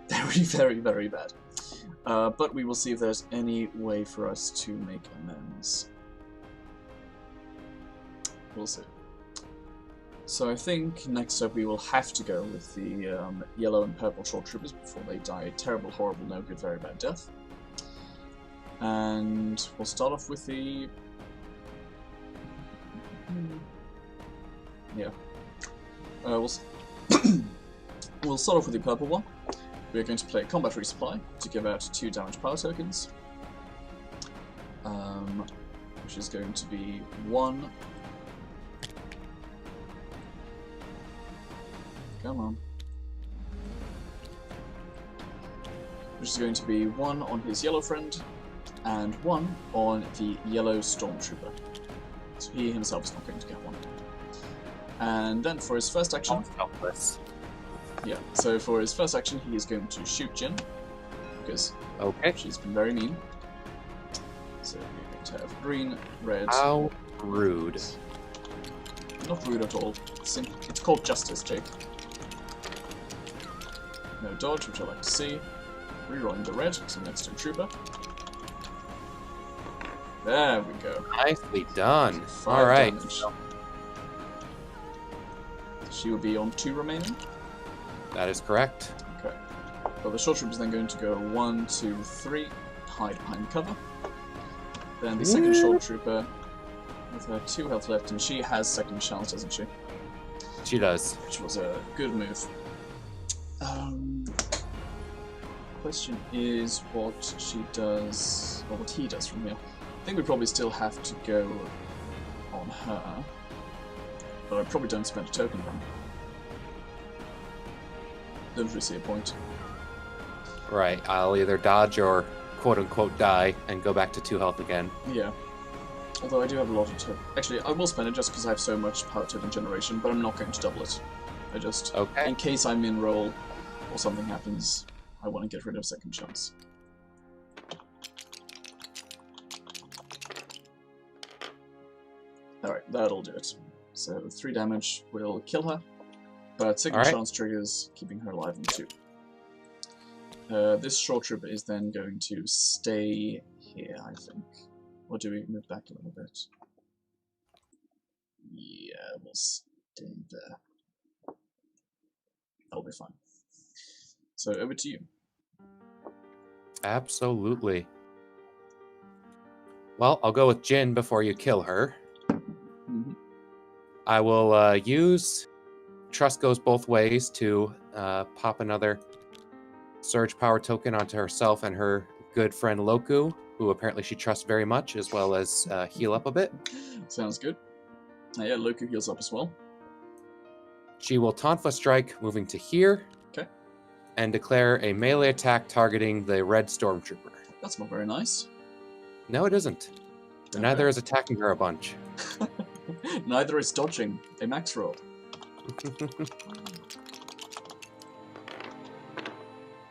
very, very, very bad. But we will see if there's any way for us to make amends. We'll see. So I think next up we will have to go with the yellow and purple short troopers before they die a terrible, horrible, no good, very bad death. And we'll start off with the... Yeah. We'll start off with the purple one. We're going to play a combat resupply to give out 2 damage power tokens. Which is going to be 1... Come on. Which is going to be 1 on his yellow friend, and 1 on the yellow stormtrooper. So he himself is not going to get 1. And then for his first action... helpless. Yeah, so for his first action he is going to shoot Jin, because she's been very mean. So we're going to have green, red... How rude. Not rude at all. It's called justice, Jake. No dodge, which I like to see. Rerolling the red, because I'm next to a trooper. There we go. Nicely done. 5 Alright. damage. She will be on 2 remaining. That is correct. Okay. Well, the short trooper is then going to go 1, 2, 3, hide behind cover. Then the second short trooper, with her 2 health left, and she has second chance, doesn't she? She does. Which was a good move. Question is what she does, or what he does from here. I think we probably still have to go on her, but I probably don't spend a token on her. Don't really see a point. Right, I'll either dodge or quote-unquote die and go back to 2 health again. Yeah. Although I do have a lot of token. Actually, I will spend it just because I have so much power token generation, but I'm not going to double it. I just, in case I'm in roll or something happens, I want to get rid of second chance. Alright, that'll do it. So 3 damage will kill her, but second chance triggers, keeping her alive in 2. This short trooper is then going to stay here, I think. Or do we move back a little bit? Yeah, we'll stay there. That'll be fine. So over to you. Absolutely. Well, I'll go with Jin before you kill her. I will use Trust Goes Both Ways to pop another surge power token onto herself and her good friend Loku, who apparently she trusts very much, as well as heal up a bit. Sounds good. Yeah, Loku heals up as well. She will Tonfa Strike, moving to here. Okay. And declare a melee attack targeting the red stormtrooper. That's not very nice. No, it isn't. Okay. Neither is attacking her a bunch. Neither is dodging a max roll.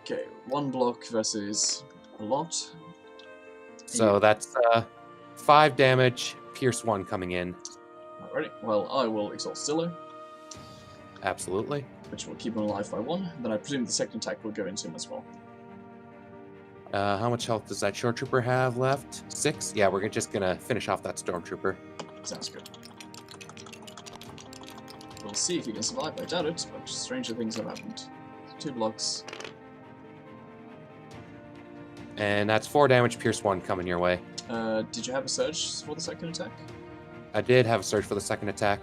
Okay, 1 block versus a lot. So that's 5 damage, Pierce 1 coming in. Alrighty, well, I will Exalt Stiller. Absolutely. Which will keep him alive by 1. Then I presume the second attack will go into him as well. How much health does that short trooper have left? 6? Yeah, we're just gonna finish off that stormtrooper. Sounds good. We'll see if he can survive. I doubt it, but stranger things have happened. 2 blocks. And that's 4 damage, Pierce 1 coming your way. Did you have a surge for the second attack? I did have a surge for the second attack.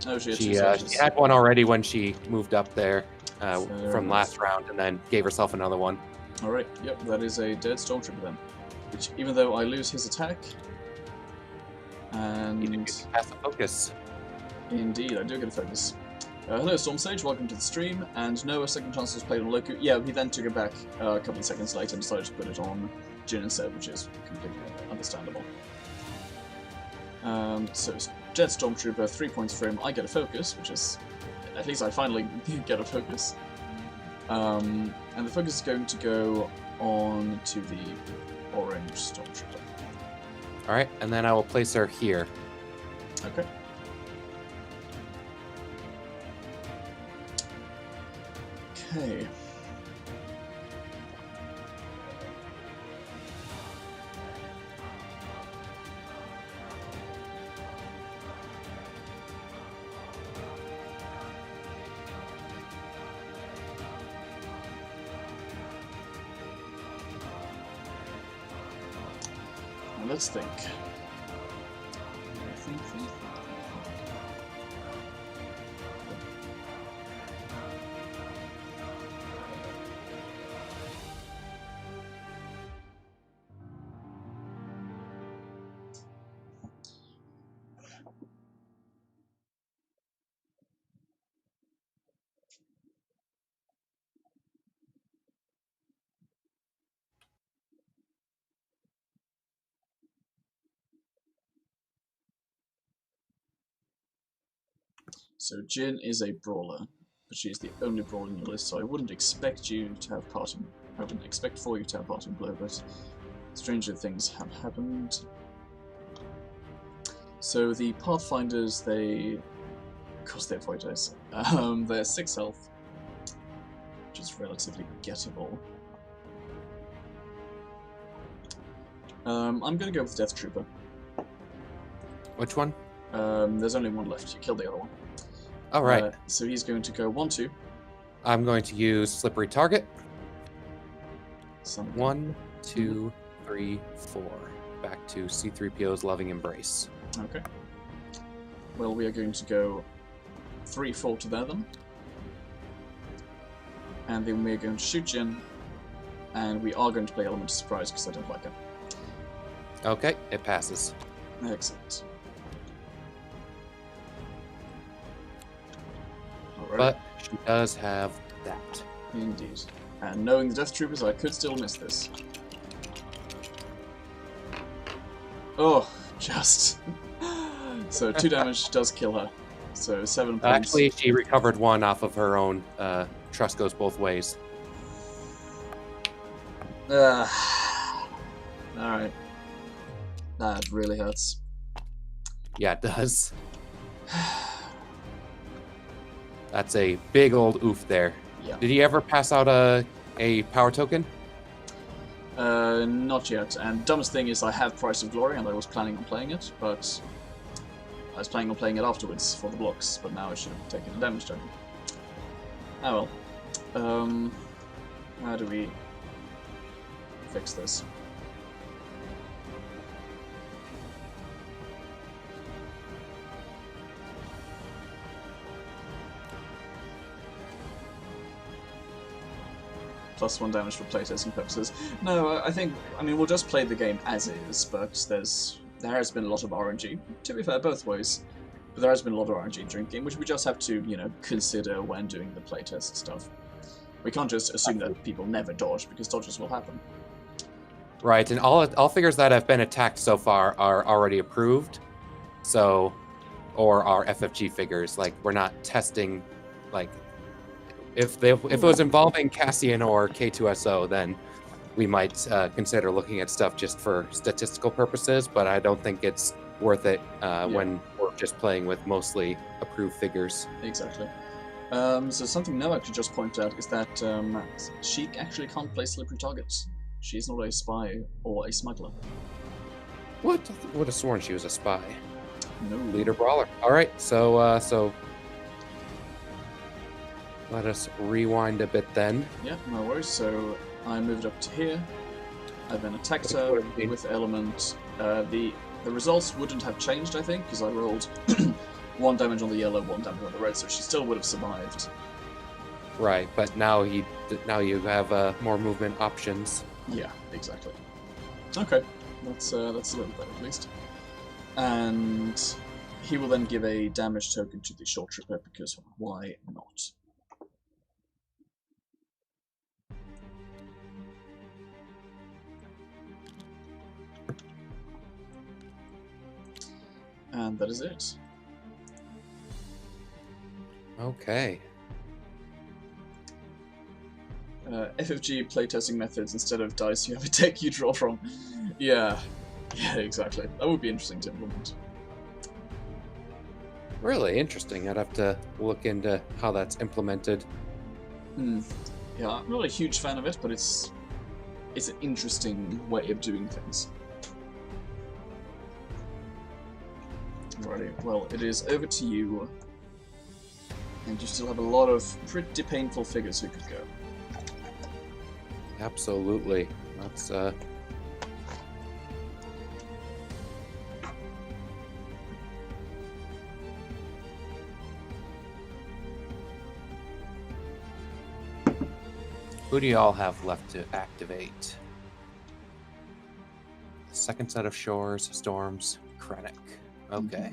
Oh, she had 2 She surges. had one already when she moved up there from last round, and then gave herself another one. Alright, yep, that is a dead stormtrooper then. Which, even though I lose his attack, and... You didn't get to pass the focus. Indeed, I do get a focus. Hello, Storm Sage, welcome to the stream. And no, a second chance was played on Loku. Yeah, he then took it back a couple of seconds later and decided to put it on Jin instead, which is completely understandable. So, Jet Stormtrooper, 3 points for him. I get a focus, which is... At least I finally get a focus. And the focus is going to go on to the orange Stormtrooper. Alright, and then I will place her here. Okay. Okay. Now let's think. So Jin is a brawler, but she's the only brawler in your list, so I wouldn't expect you to have parting. I wouldn't expect for you to have parting blow, but stranger things have happened. So the Pathfinders, of course they're fighters. They're 6 health, which is relatively gettable. I'm going to go with Death Trooper. Which one? There's only 1 left. You killed the other one. All right. So he's going to go 1-2. I'm going to use Slippery Target. Something. 1, 2, 3, 4. Back to C-3PO's loving embrace. Okay. Well, we are going to go 3-4 to there then. And then we are going to shoot Jin. And we are going to play Element of Surprise because I don't like it. Okay, it passes. Excellent. Alright. But she does have that. Indeed. And knowing the Death Troopers, I could still miss this. Oh, just. So 2 damage does kill her. So 7 points. Actually, she recovered 1 off of her own. Trust goes both ways. Alright. That really hurts. Yeah, it does. That's a big old oof there. Yeah. Did he ever pass out a power token? Not yet. And dumbest thing is I have Price of Glory and I was planning on playing it, but I was planning on playing it afterwards for the blocks, but now I should have taken a damage token. Oh well. How do we fix this? +1 damage for playtesting purposes. No, I mean, we'll just play the game as is, but there has been a lot of RNG. To be fair, both ways. But there has been a lot of RNG during the game, which we just have to, you know, consider when doing the playtest stuff. We can't just assume that people never dodge, because dodges will happen. Right, and all figures that have been attacked so far are already approved, so, or are FFG figures. Like, we're not testing, like, if it was involving Cassian or K2SO, then we might consider looking at stuff just for statistical purposes, but I don't think it's worth it when we're just playing with mostly approved figures. Exactly. So something Noah could just point out is that she actually can't play slippery targets. She's not a spy or a smuggler. What? Would have sworn she was a spy. No. Leader brawler. All right, so let us rewind a bit then. Yeah, no worries. So I moved up to here. I then attacked her with element. The results wouldn't have changed, I think, because I rolled 1 damage on the yellow, 1 damage on the red, so she still would have survived. Right, but now you have more movement options. Yeah, exactly. Okay, that's a little better at least. And he will then give a damage token to the short trooper, because why not? And that is it. Okay. FFG playtesting methods instead of dice you have a deck you draw from. Yeah, exactly. That would be interesting to implement. Really interesting. I'd have to look into how that's implemented. Yeah, I'm not a huge fan of it, but it's an interesting way of doing things. Alrighty, well, it is over to you. And you still have a lot of pretty painful figures who could go. Absolutely. That's who do y'all have left to activate? The second set of shores, storms, Krennic. Okay.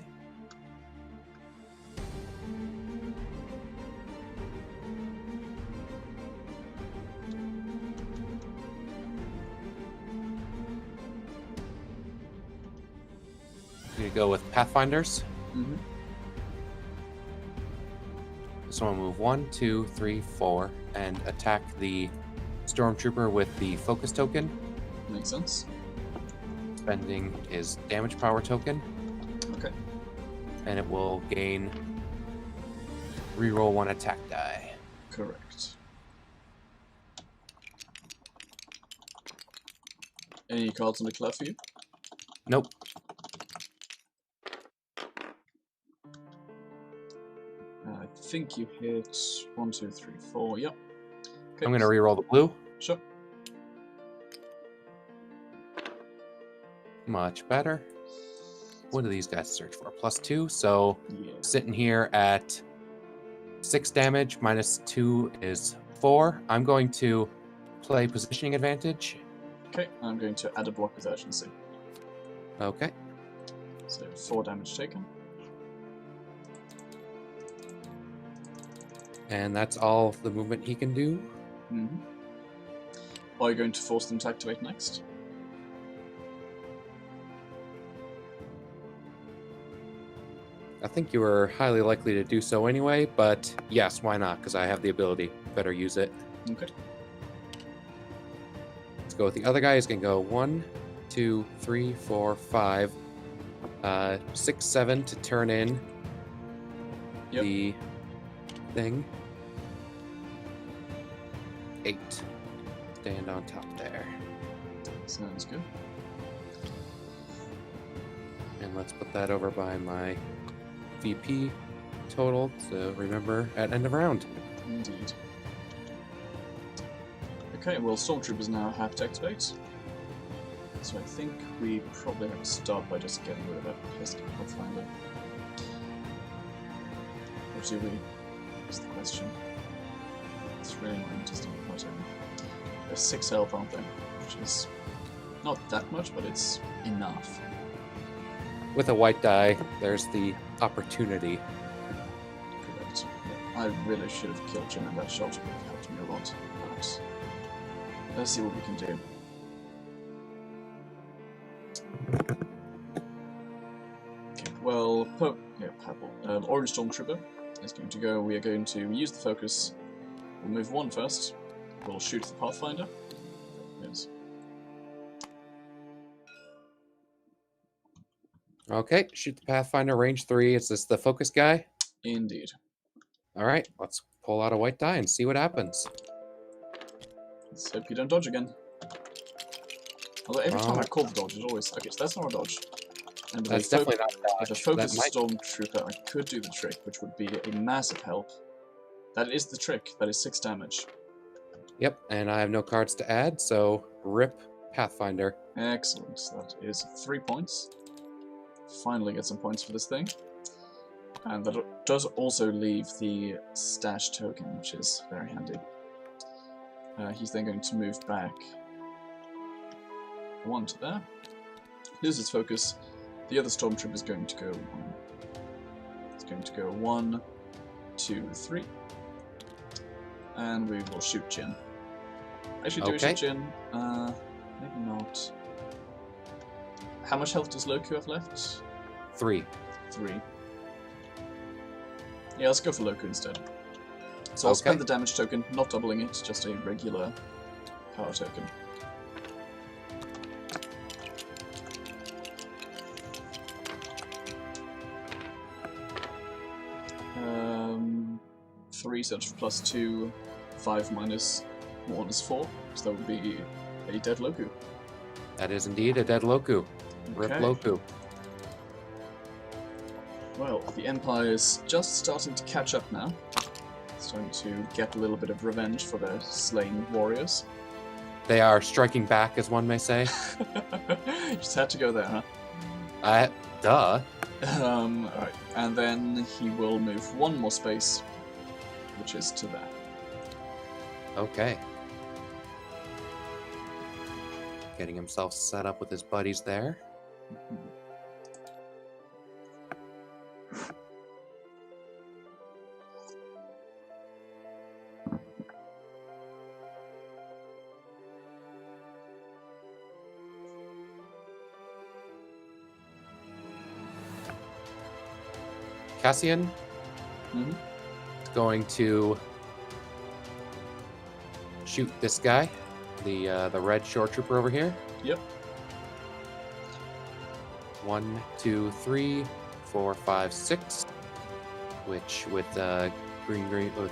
You go with Pathfinders. So I'll move 1, 2, 3, 4, and attack the Stormtrooper with the focus token. Makes sense. Spending his damage power token. Okay. And it will gain reroll 1 attack die. Correct. Any cards on the club for you? Nope. I think you hit 1, 2, 3, 4. Yep. Okay. I'm going to reroll the blue. Sure. Much better. What do these guys search for? +2. So Yeah. sitting here at 6 damage, -2 is 4. I'm going to play positioning advantage. Okay, I'm going to add a block with urgency. Okay. So 4 damage taken. And that's all the movement he can do. Are you going to force them to activate next? I think you were highly likely to do so anyway, but yes, why not? Because I have the ability. Better use it. Okay. Let's go with the other guy. He's going to go 1, 2, 3, 4, 5, 6, 7 to turn in the thing. 8. Stand on top there. Sounds good. And let's put that over by my VP total to remember at end of round. Indeed. Okay, well, Stormtroopers now have to activate. So I think we probably have to start by just getting rid of that pesky Pathfinder. Or do we? That's the question. It's really not interesting at my turn. They're 6 health, aren't they? Which is not that much, but it's enough. With a white die, there's the opportunity. Correct. Yeah, I really should have killed Jim in that shot. It would have helped me a lot. But let's see what we can do. Okay, well, purple. Orange Stormtrooper is going to go. We are going to use the focus. We'll move 1 first. We'll shoot the Pathfinder. Yes. Okay, shoot the Pathfinder, range 3. Is this the focus guy? Indeed. All right, let's pull out a white die and see what happens. Let's hope you don't dodge again. Although every time I call the dodge, it always... Okay, so that's not a dodge. And with That's definitely not a with dodge. a focus That might... Stormtrooper, I could do the trick, which would be a massive help. That is the trick. That is 6 damage. Yep, and I have no cards to add, so rip Pathfinder. Excellent. That is 3 points. Finally get some points for this thing. And that does also leave the stash token, which is very handy. He's then going to move back 1 to there. Loses focus. The other Stormtrooper is going to go 1. It's going to go 1, 2, 3. And we will shoot Jin. Actually, do we shoot Jin? Maybe not. How much health does Loku have left? 3. 3. Yeah, let's go for Loku instead. So I'll spend the damage token, not doubling it, just a regular power token. Three such plus 2, 5 minus 1 is 4, so that would be a dead Loku. That is indeed a dead Loku. Rip Loku. Well, the Empire is just starting to catch up now. Starting to get a little bit of revenge for their slain warriors. They are striking back, as one may say. Just had to go there, huh? Duh. Alright, and then he will move 1 more space, which is to there. Okay. Getting himself set up with his buddies there. Cassian is going to shoot this guy, the red shore trooper over here. Yep. 1, 2, 3, 4, 5, 6. Which with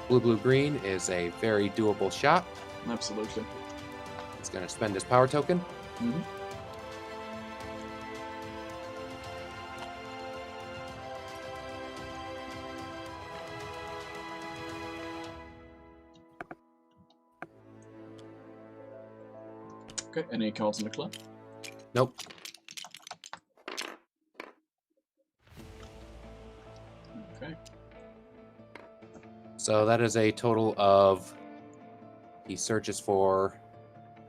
blue green is a very doable shot. Absolutely. He's going to spend his power token. Okay, any cards in the club? Nope. Okay. So that is a total of, he searches for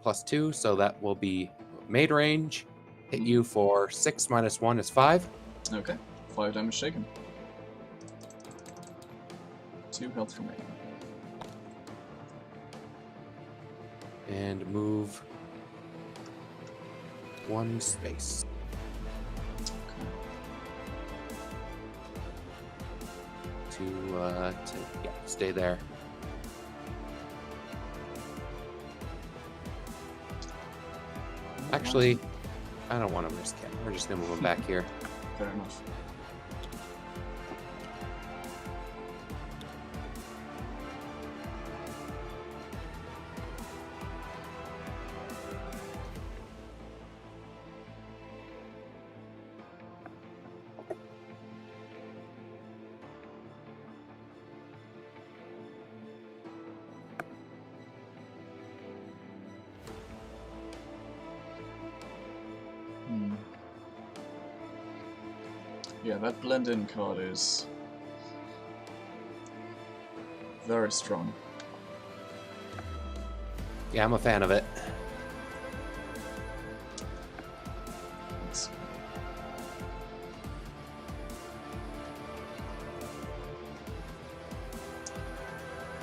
+2, so that will be made range. Hit you for 6 minus 1 is 5. Okay, 5 damage taken. 2 health remaining. And move 1 space. To stay there. Actually, I don't want to risk it. We're just gonna move him back here. Fair enough. Yeah, that blend-in card is very strong. Yeah, I'm a fan of it. Let's-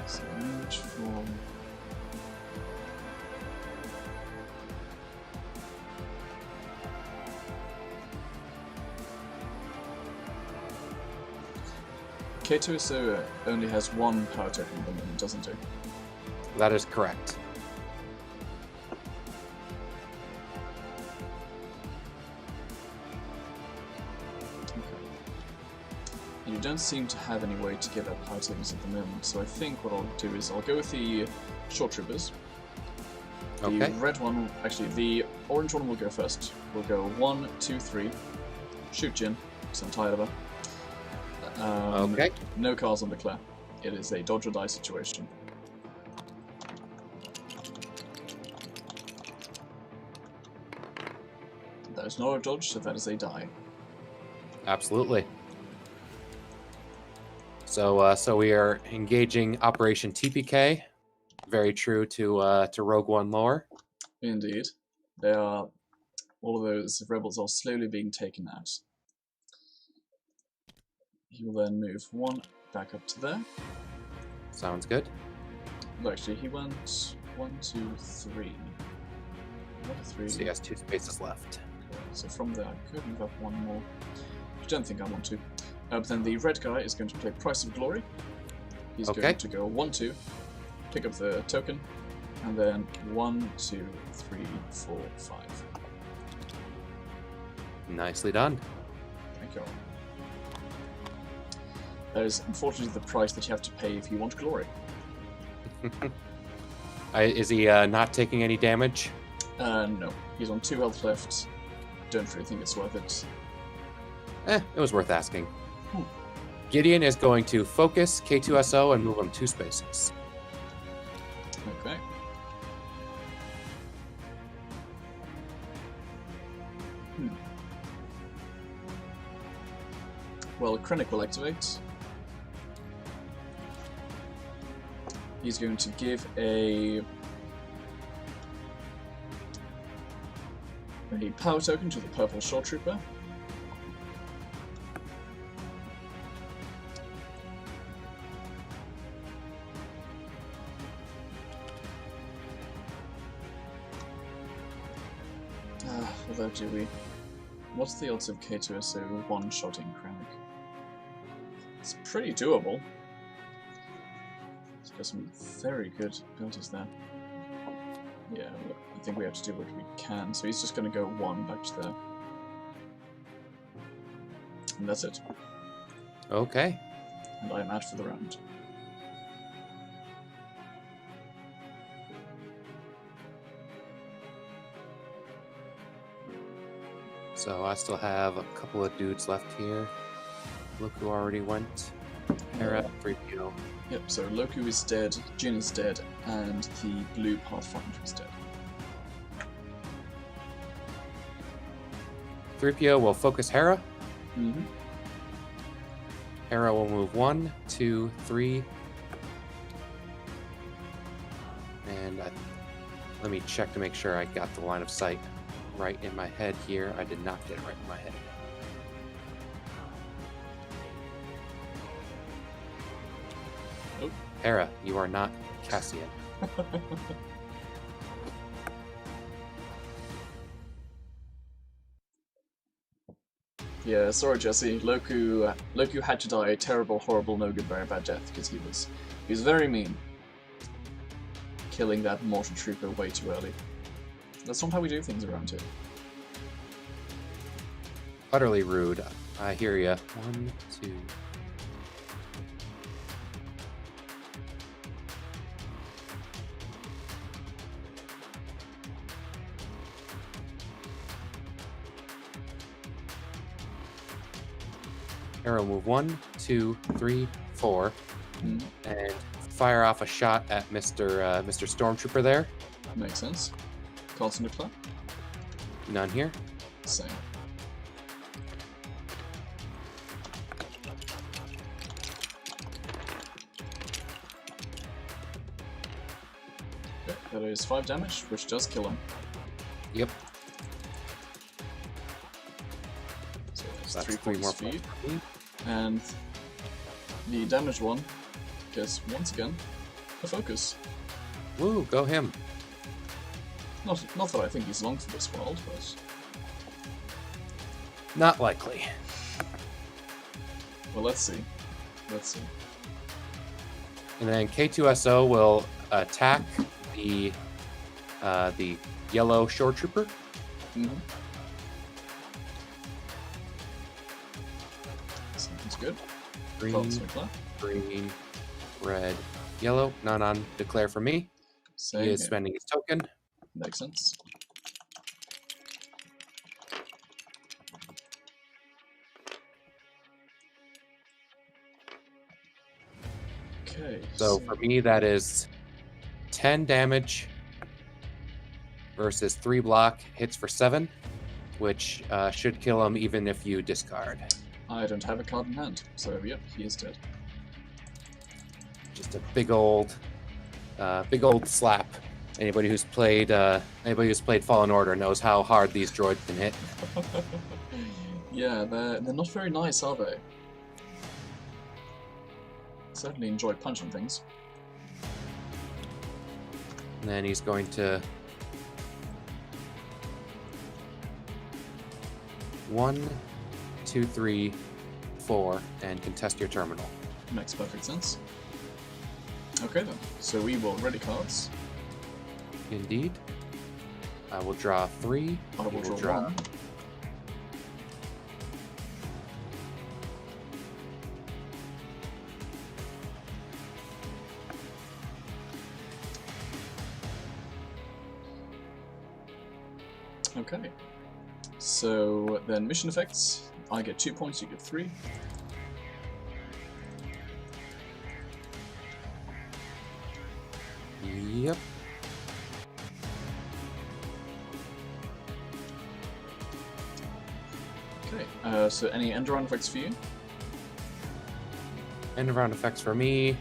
So range for... K2SO only has one power token at the moment, doesn't it? That is correct. You don't seem to have any way to get up power tokens at the moment, so I think what I'll do is I'll go with the short troopers. The Okay. red one, actually the orange one will go first. We'll go 1, 2, 3. Shoot Jin, because I'm tired of her. Okay. No cards on declare. It is a dodge or die situation. That is not a dodge, so that is a die. Absolutely. So we are engaging Operation TPK. Very true to Rogue One lore. Indeed. They are... all of those rebels are slowly being taken out. He will then move 1 back up to there. Sounds good. Well, actually, he went 1, 2, 3. 1, 3. So he has 2 spaces left. So from there, I could move up 1 more. I don't think I want to. But then the red guy is going to play Price of Glory. He's Okay. going to go 1, 2, pick up the token, and then 1, 2, 3, 4, 5. Nicely done. Thank you all. That is unfortunately the price that you have to pay if you want glory. Is he not taking any damage? No. He's on 2 health left. Don't really think it's worth it. It was worth asking. Hmm. Gideon is going to focus K2SO and move him 2 spaces. Okay. Well, Krennic will activate. He's going to give a power token to the purple short trooper. Although, do we? What's the odds of K2SO one-shotting Krennic? It's pretty doable. He's got some very good abilities there. Yeah, I think we have to do what we can. So he's just going to go 1 back to there. And that's it. Okay. And I am out for the round. So I still have a couple of dudes left here. Look who already went. Hera, 3PO. Yep, so Loku is dead, Jin is dead, and the blue Pathfinder is dead. 3PO will focus Hera. Mm-hmm. Hera will move 1, 2, 3. And let me check to make sure I got the line of sight right in my head here. I did not get it right in my head. Nope. Hera, you are not Cassian. Yeah, sorry Jesse. Loku had to die a terrible, horrible, no good, very bad death because he was very mean, killing that mortal trooper way too early. That's not how we do things around here. Utterly rude. I hear ya. 1, 2. Arrow move 1, 2, 3, 4, Mm, and fire off a shot at Mr. Stormtrooper there. makes sense. Cards on the clock. None here. Same. Okay, That is 5 damage, which does kill him. Yep. So it's That's 3 3 points more for you. points for me. And the damaged one gets, once again, a focus. Woo, go him. Not that I think he's long for this world, but... Not likely. Well, let's see. Let's see. And then K2SO will attack the yellow shore trooper. Mm-hmm. Sounds good. Green, red, yellow. None on declare for me. Same He is here. spending his token. Makes sense. Okay. So for me, that is 10 damage versus 3 block, hits for 7, which should kill him even if you discard. I don't have a card in hand, so yep, he is dead. Just a big old slap. Anybody who's played Fallen Order knows how hard these droids can hit. Yeah, they're not very nice, are they? Certainly enjoy punching things. And then he's going to 1, 2, 3, 4, and contest your terminal. Makes perfect sense. Okay then, so we will ready cards. Indeed. I will draw 3. I will draw 1. Okay. So then mission effects. I get 2 points, you get 3. Yep. Okay, so any end round effects for you? End of round effects for me.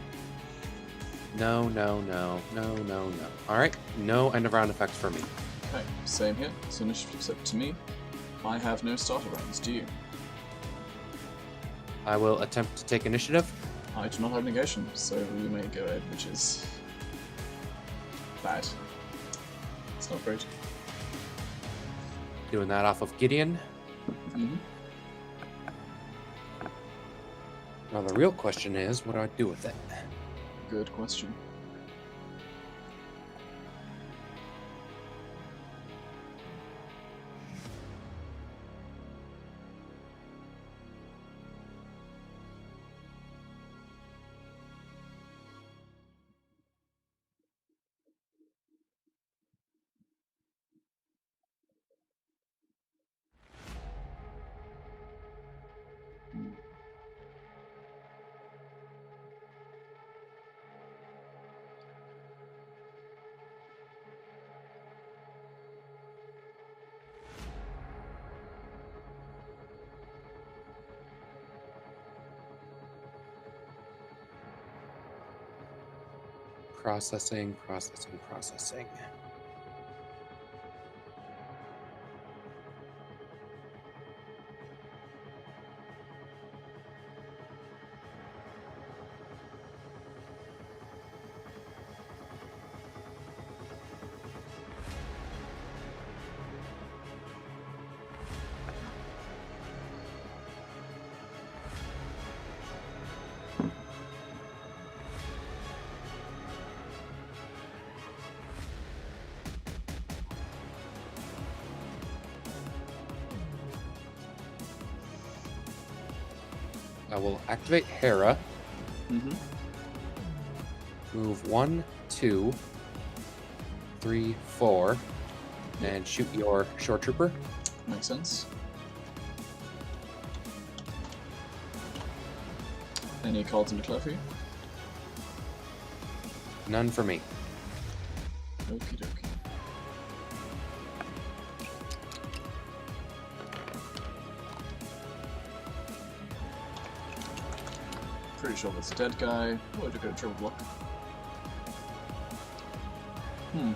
No. Alright, no end of round effects for me. Okay, same here. So initiative's up to me. I have no starter rounds, do you? I will attempt to take initiative. I do not have negation, so you may go ahead, which is bad. It's not great. Doing that off of Gideon. Mm-hmm. Now the real question is, what do I do with it? Good question. Processing. I will activate Hera. Mm-hmm. Move 1, 2, 3, 4, and shoot your shore trooper. Makes sense. Any cards in declare for you? None for me. Okie dokie. Pretty sure that's a dead guy. Oh, I did go triple block. Hmm.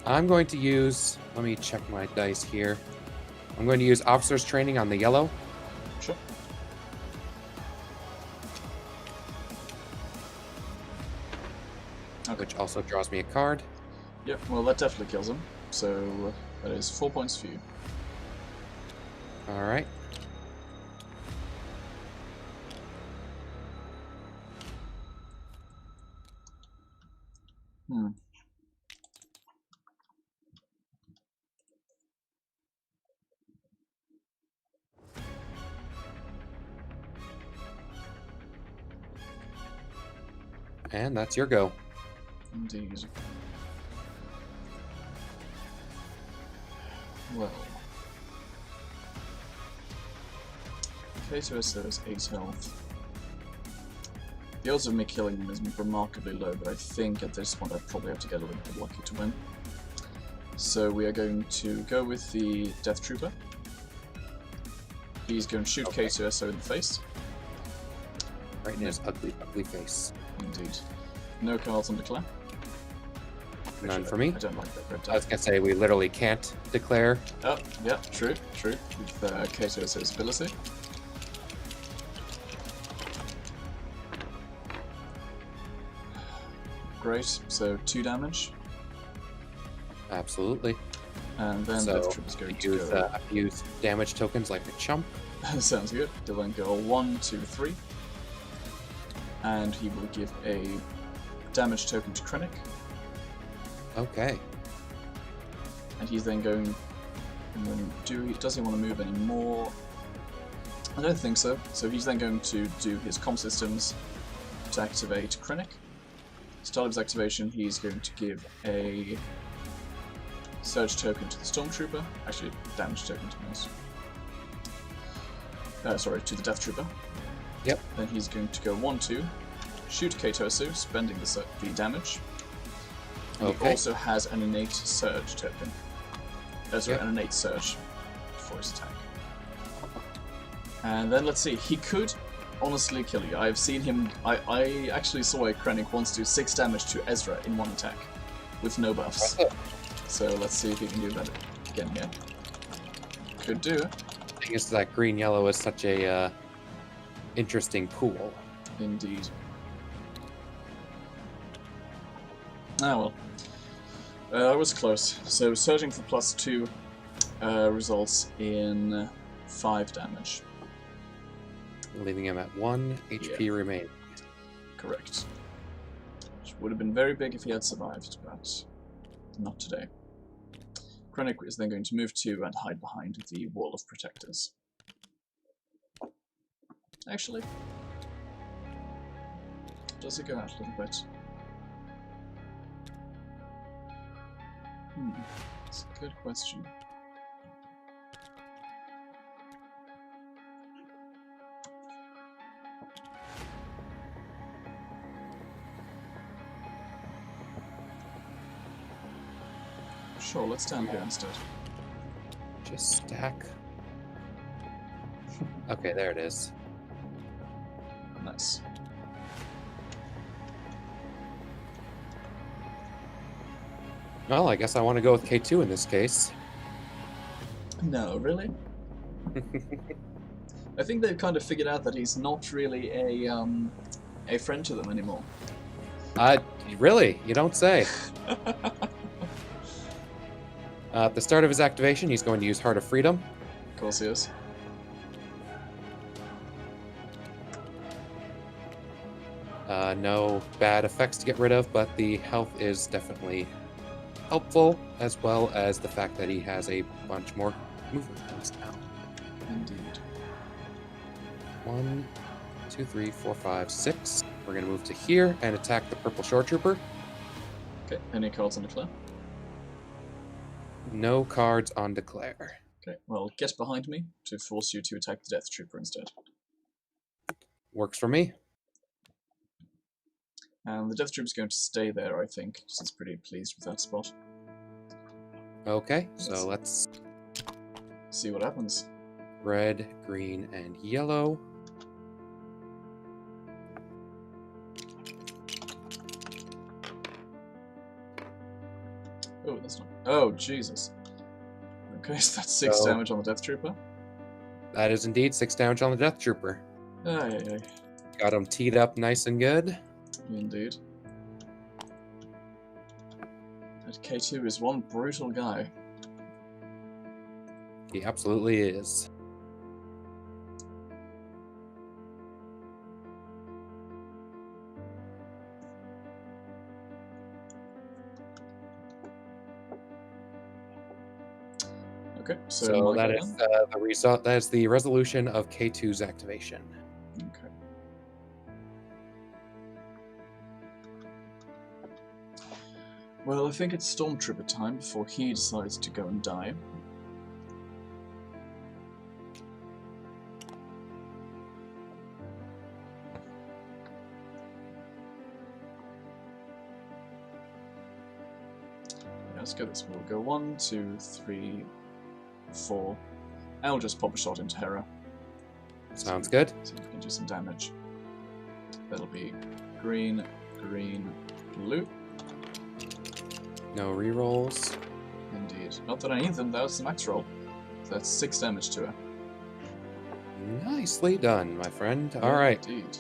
I'm going to use, let me check my dice here. I'm going to use officer's training on the yellow. Sure. Okay. Which also draws me a card. Yep, well that definitely kills him. So that is 4 points for you. Alright. Hmm. And that's your go. Indeed. Well. K2SO has 8 health. The odds of me killing him is remarkably low, but I think at this point I'd probably have to get a little bit lucky to win. So we are going to go with the Death Trooper. He's going to shoot K2SO in the face. Right in his ugly, ugly face. Indeed. No cards on declare. None Actually, for me. I don't like that red I die. was going to say, we literally can't declare. Oh, yeah, true. With K2SO's ability. Great, so 2 damage. Absolutely. And then So, Death Trooper's going to use, go. use damage tokens like a chump. Sounds good. He'll then go 1, 2, 3. And he will give a damage token to Krennic. Okay. And he's then going. And then does he want to move any more? I don't think so. So he's then going to do his comm systems to activate Krennic. Start of his activation, he's going to give a surge token to the Stormtrooper. Actually, damage token to this. Sorry, to the Death Trooper. Yep. Then he's going to go 1-2, shoot K2SO, spending the damage. And he also has an innate surge token. An innate surge for his attack. And then let's see, he could honestly kill you. I've seen him. I actually saw a Krennic once do 6 damage to Ezra in 1 attack with no buffs. So let's see if he can do that again here. Could do. I guess that green yellow is such a interesting pool. Indeed. Ah well. I was close. So surging for +2 results in 5 damage. Leaving him at 1 HP remaining. Correct. Which would have been very big if he had survived, but not today. Krennic is then going to move to and hide behind the wall of protectors. Actually, does he go out a little bit? That's a good question. Sure, let's stand here instead. Just stack. Okay, there it is. Nice. Well, I guess I want to go with K2 in this case. No, really? I think they've kind of figured out that he's not really a friend to them anymore. Really? You don't say. At the start of his activation, he's going to use Heart of Freedom. Of course he is. No bad effects to get rid of, but the health is definitely helpful, as well as the fact that he has a bunch more movement points now. Indeed. 1, 2, 3, 4, 5, 6. We're going to move to here and attack the purple shore trooper. Okay, any cards on declare? No cards on declare. Okay, well, get behind me to force you to attack the Death Trooper instead. Works for me. And the Death Trooper's going to stay there, I think, because he's pretty pleased with that spot. Okay, so let's see what happens. Red, green, and yellow. Oh, that's not. Oh, Jesus. Okay, so that's 6 damage on the Death Trooper. That is indeed 6 damage on the Death Trooper. Aye. Got him teed up nice and good. Indeed. That K2 is one brutal guy. He absolutely is. Okay, so that is the result. That is the resolution of K2's activation. Okay. Well, I think it's Stormtrooper time before he decides to go and die. Yeah, let's go this way. We'll go 1, 2, 3, 4. I'll just pop a shot into Hera. Sounds good. So we can do some damage. That'll be green, green, blue. No rerolls. Indeed. Not that I need them, that was the max roll. So that's 6 damage to her. Nicely done, my friend. Yeah, all right. Indeed.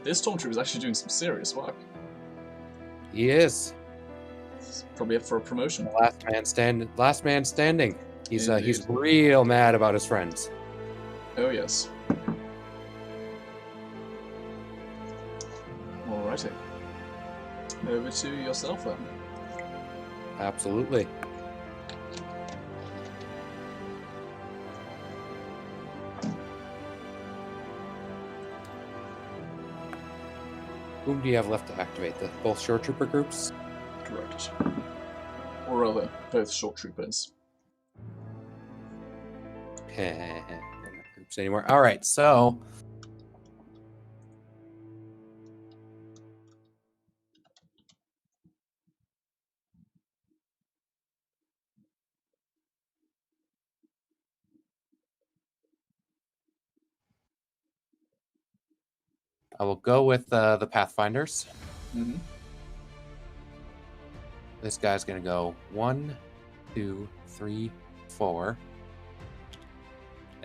This Stormtrooper is actually doing some serious work. He is. He's probably up for a promotion. Last man standing. He's real mad about his friends. Oh yes. Alrighty. Over to yourself then. Absolutely. Whom do you have left to activate? Both short trooper groups? Correct. Or rather, both short troopers. Not groups anymore. All right, so I will go with the Pathfinders. Mm-hmm. This guy's gonna go 1, 2, 3, 4,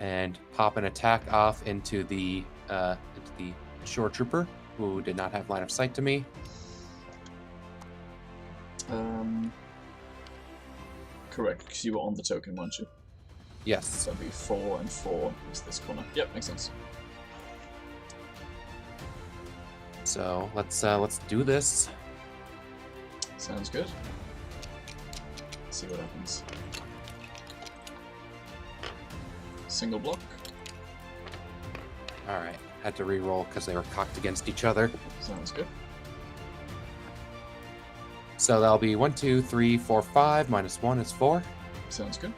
and pop an attack off into the shore trooper, who did not have line of sight to me. Correct, because you were on the token, weren't you? Yes. So that'd be 4 and 4 is this corner. Yep, makes sense. So let's do this. Sounds good. Let's see what happens. Single block. All right, had to re-roll because they were cocked against each other. Sounds good. So that'll be 1, 2, 3, 4, 5 minus 1 is 4. Sounds good.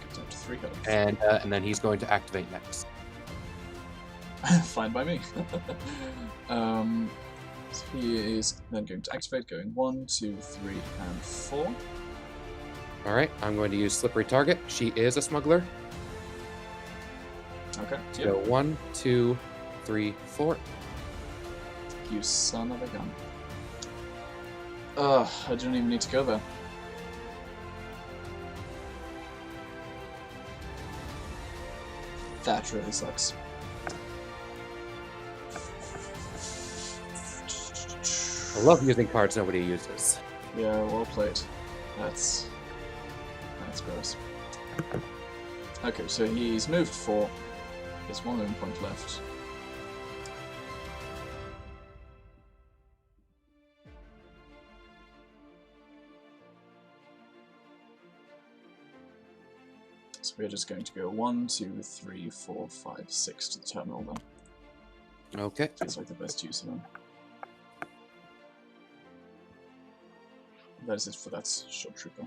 Get down to 3 health. And then he's going to activate next. Fine by me. So he is then going to activate, going 1, 2, 3, and 4. All right, I'm going to use Slippery Target. She is a smuggler. Okay. So 1, 2, 3, 4. You son of a gun. Ugh, I didn't even need to go there. That really sucks. I love using cards nobody uses. Yeah, well played. That's gross. Okay, so he's moved 4. There's 1 movement point left. So we're just going to go 1, 2, 3, 4, 5, 6 to the terminal then. Okay. Feels like the best use of them. That is it for that short trooper.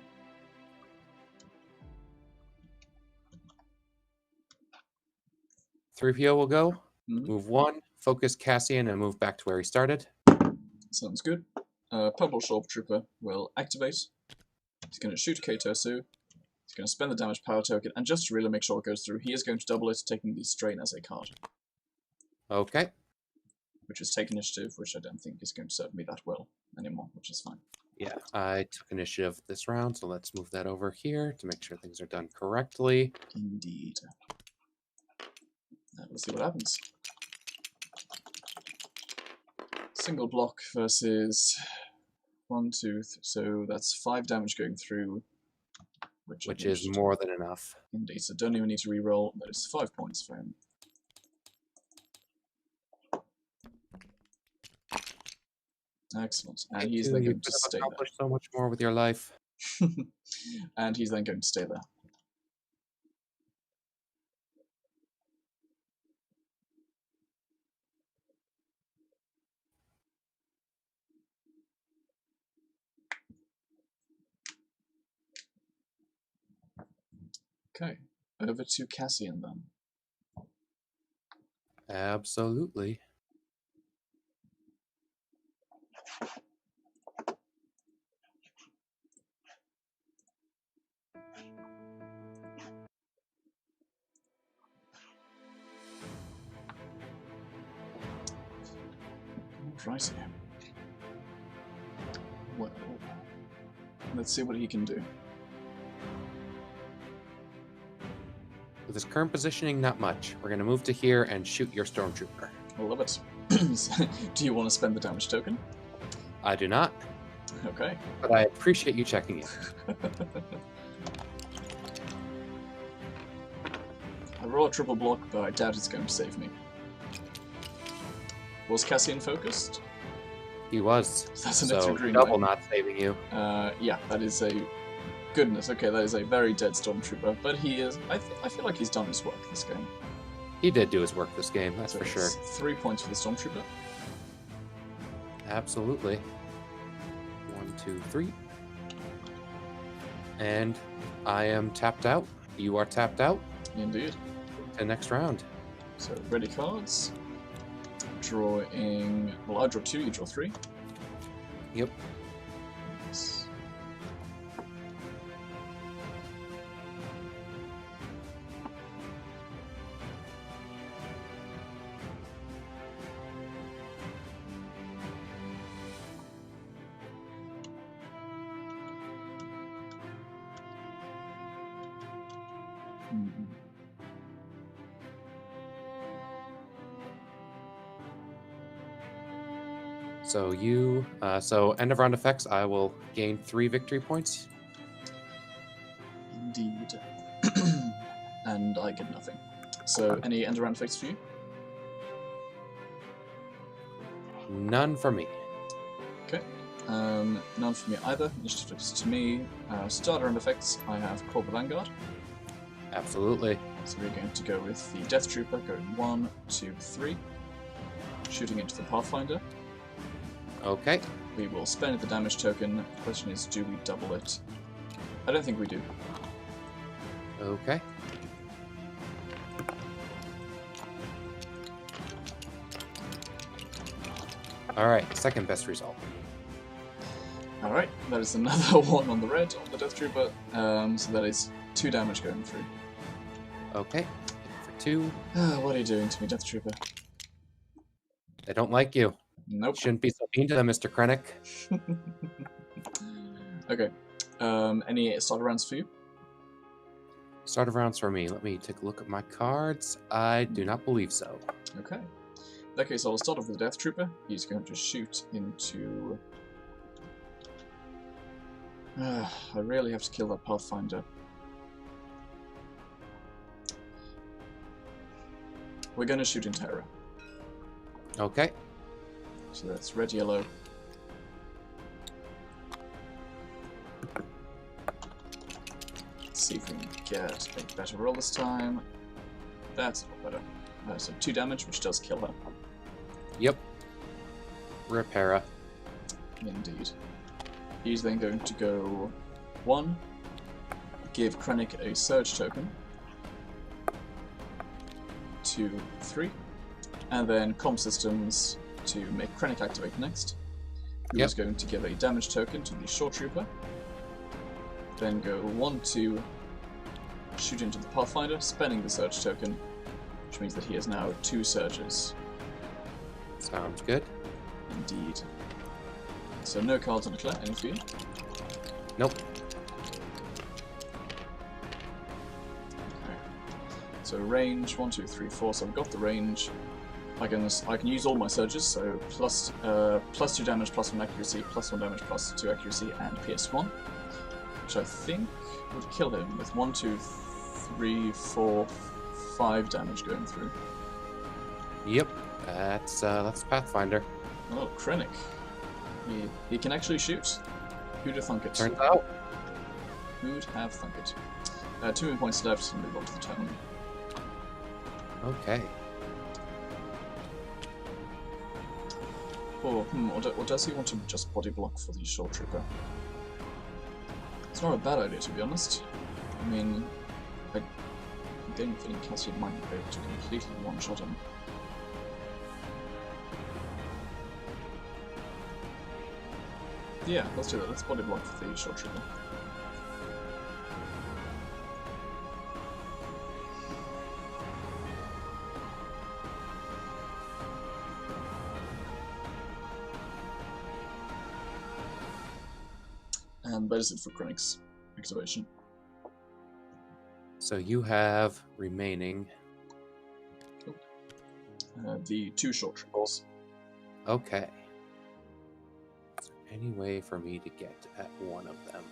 .3PO will go. Mm-hmm. Move 1, focus Cassian, and move back to where he started. Sounds good. Purple short trooper will activate. He's going to shoot K-Tosu. He's going to spend the damage power token, and just to really make sure it goes through, he is going to double it, taking the strain as a card. Okay. which is take initiative, which I don't think is going to serve me that well anymore, which is fine. Yeah, I took initiative this round, so let's move that over here to make sure things are done correctly. Indeed. We'll see what happens. Single block versus 1, 2, so that's 5 damage going through, which is more than enough. Indeed, so don't even need to reroll. That is 5 points for him. Excellent. And he's then going to stay there. Accomplish so much more with your life. And he's then going to stay there. Okay, over to Cassian then. Absolutely. Righty. Well, let's see what he can do. With his current positioning, not much. We're going to move to here and shoot your stormtrooper. I love it. Do you want to spend the damage token? I do not. Okay. But I appreciate you checking it. I roll a triple block, but I doubt it's going to save me. Was Cassian focused? He was. That's an so extra green double light. not saving you. Yeah, that is a... Goodness, okay, that is a very dead stormtrooper, but he is... I feel like he's done his work this game. He did do his work this game, that's So for sure. 3 points for the stormtrooper. Absolutely. 1, 2, 3. And I am tapped out. You are tapped out. Indeed. The next round. So, ready cards. Drawing... Well, I draw 2, you draw 3. Yep. Yes. So you, so end of round effects, I will gain 3 victory points. Indeed. And I get nothing. So, any end round effects for you? None for me. Okay. None for me either. Initiative flips to me. Starter round effects, I have Call the Vanguard. Absolutely. So we're going to go with the Death Trooper, going 1, 2, 3. Shooting into the Pathfinder. Okay. We will spend the damage token. The question is, do we double it? I don't think we do. Okay. Alright, second best result. Alright, that is another 1 on the red, on the Death Trooper. So that is 2 damage going through. Okay. For 2. What are you doing to me, Death Trooper? They don't like you. Nope. Shouldn't be so mean to them, Mr. Krennic. Okay. Any starter rounds for you? Start of rounds for me. Let me take a look at my cards. I do not believe so. Okay. In that case, I'll start off with the Death Trooper. He's going to shoot into... I really have to kill that Pathfinder. We're going to shoot into Hera. Okay. So that's red, yellow. Let's see if we can get a better roll this time. That's a lot better. So 2 damage, which does kill her. Yep. Rip Hera. Indeed. He's then going to go 1, give Krennic a surge token, 2, 3, and then comm systems to make Krennic activate next. Who is going to give a damage token to the Short Trooper, then go 1, 2, shoot into the Pathfinder, spending the surge token, which means that he has now 2 surges. Sounds good. Indeed. So no cards to declare, any for you? Nope. Okay. So range 1, 2, 3, 4. So I've got the range. I can use all my surges. So plus 2 damage, +1 accuracy, +1 damage, +2 accuracy, and PS1, which I think would kill him with 1, 2, 3, 4, 5 damage going through. Yep. That's Pathfinder. Oh, Krennic. He can actually shoot. Who'd have thunk it? Turns out. Who'd have thunk it? 2 win points left and move on to the turn. Okay. Or does he want to just body block for the short trooper? It's not a bad idea, to be honest. I mean, I'm getting the feeling Cassian might be able to completely one-shot him. Yeah, let's do that. Let's body block for the short trooper. And that is it for Krennic's activation. So you have remaining. The 2 short troopers. Okay. Is there any way for me to get at one of them?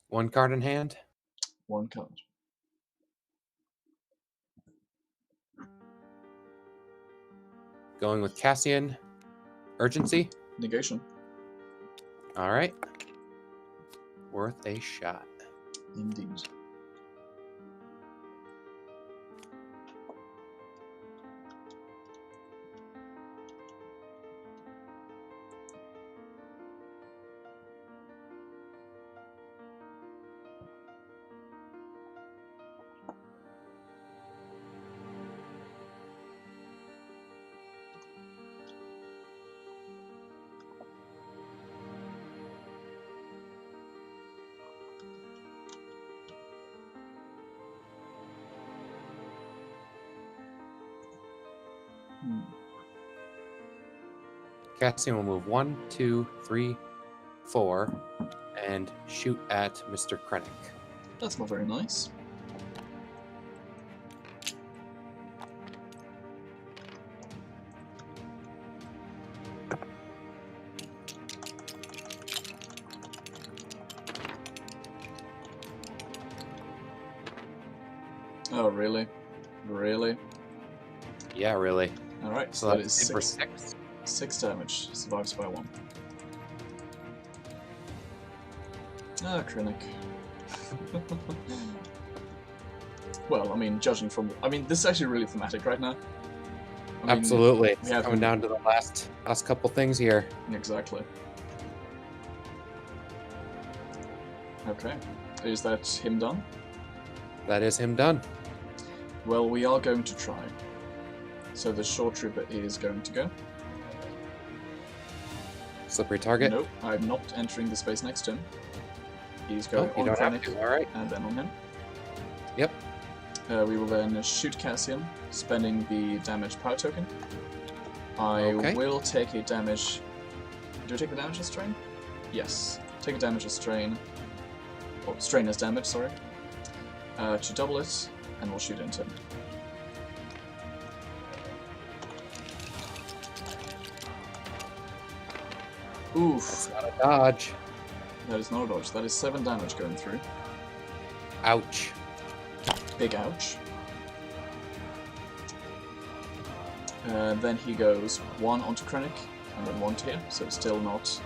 One card in hand? 1 card. Going with Cassian. Urgency? Negation. All right. Worth a shot. Indeed. Cassian will move 1, 2, 3, 4, and shoot at Mr. Krennic. That's not very nice. Oh, really? Really? Yeah, really. Alright, So that that's is it for 6. 6. 6 damage. Survives by 1. Ah, Krennic. Well, I mean, judging from... I mean, this is actually really thematic right now. I mean, Absolutely. It's we have coming him- down to the last couple things here. Exactly. Okay. Is that him done? That is him done. Well, we are going to try. So the short trooper is going to go. Slippery target. Nope, I'm not entering the space next to him. He's going You on don't have Krennic to. All right. and then on him. Yep. We will then shoot Cassian, spending the damage power token. I Okay. will take a damage... Do I take the damage as strain? Yes. Take a damage as strain. Or strain as damage, sorry. To double it, and we'll shoot into him. Oof. Not a dodge. That is not a dodge. That is 7 damage going through. Ouch. Big ouch. Then he goes 1 onto Krennic, and then 1 to here, so still not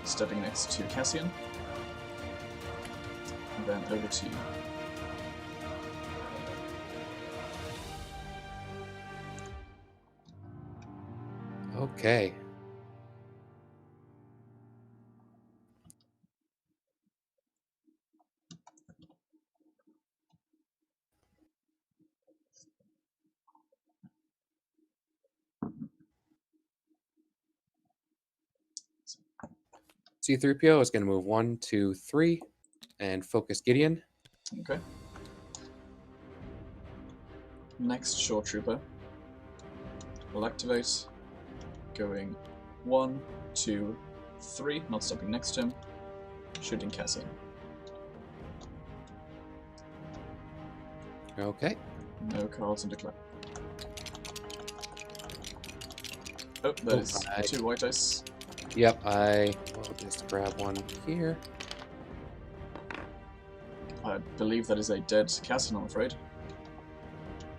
stepping next to Cassian. And then over to you. Okay. C3PO is going to move 1, 2, 3, and focus Gideon. Okay. Next short trooper will activate. Going 1, 2, 3, not stopping next to him. Shooting Cassian. Okay. No cards in declare. Oh, that is 2 white dice. Yep, I will just grab one here. I believe that is a dead Cassian, I'm afraid.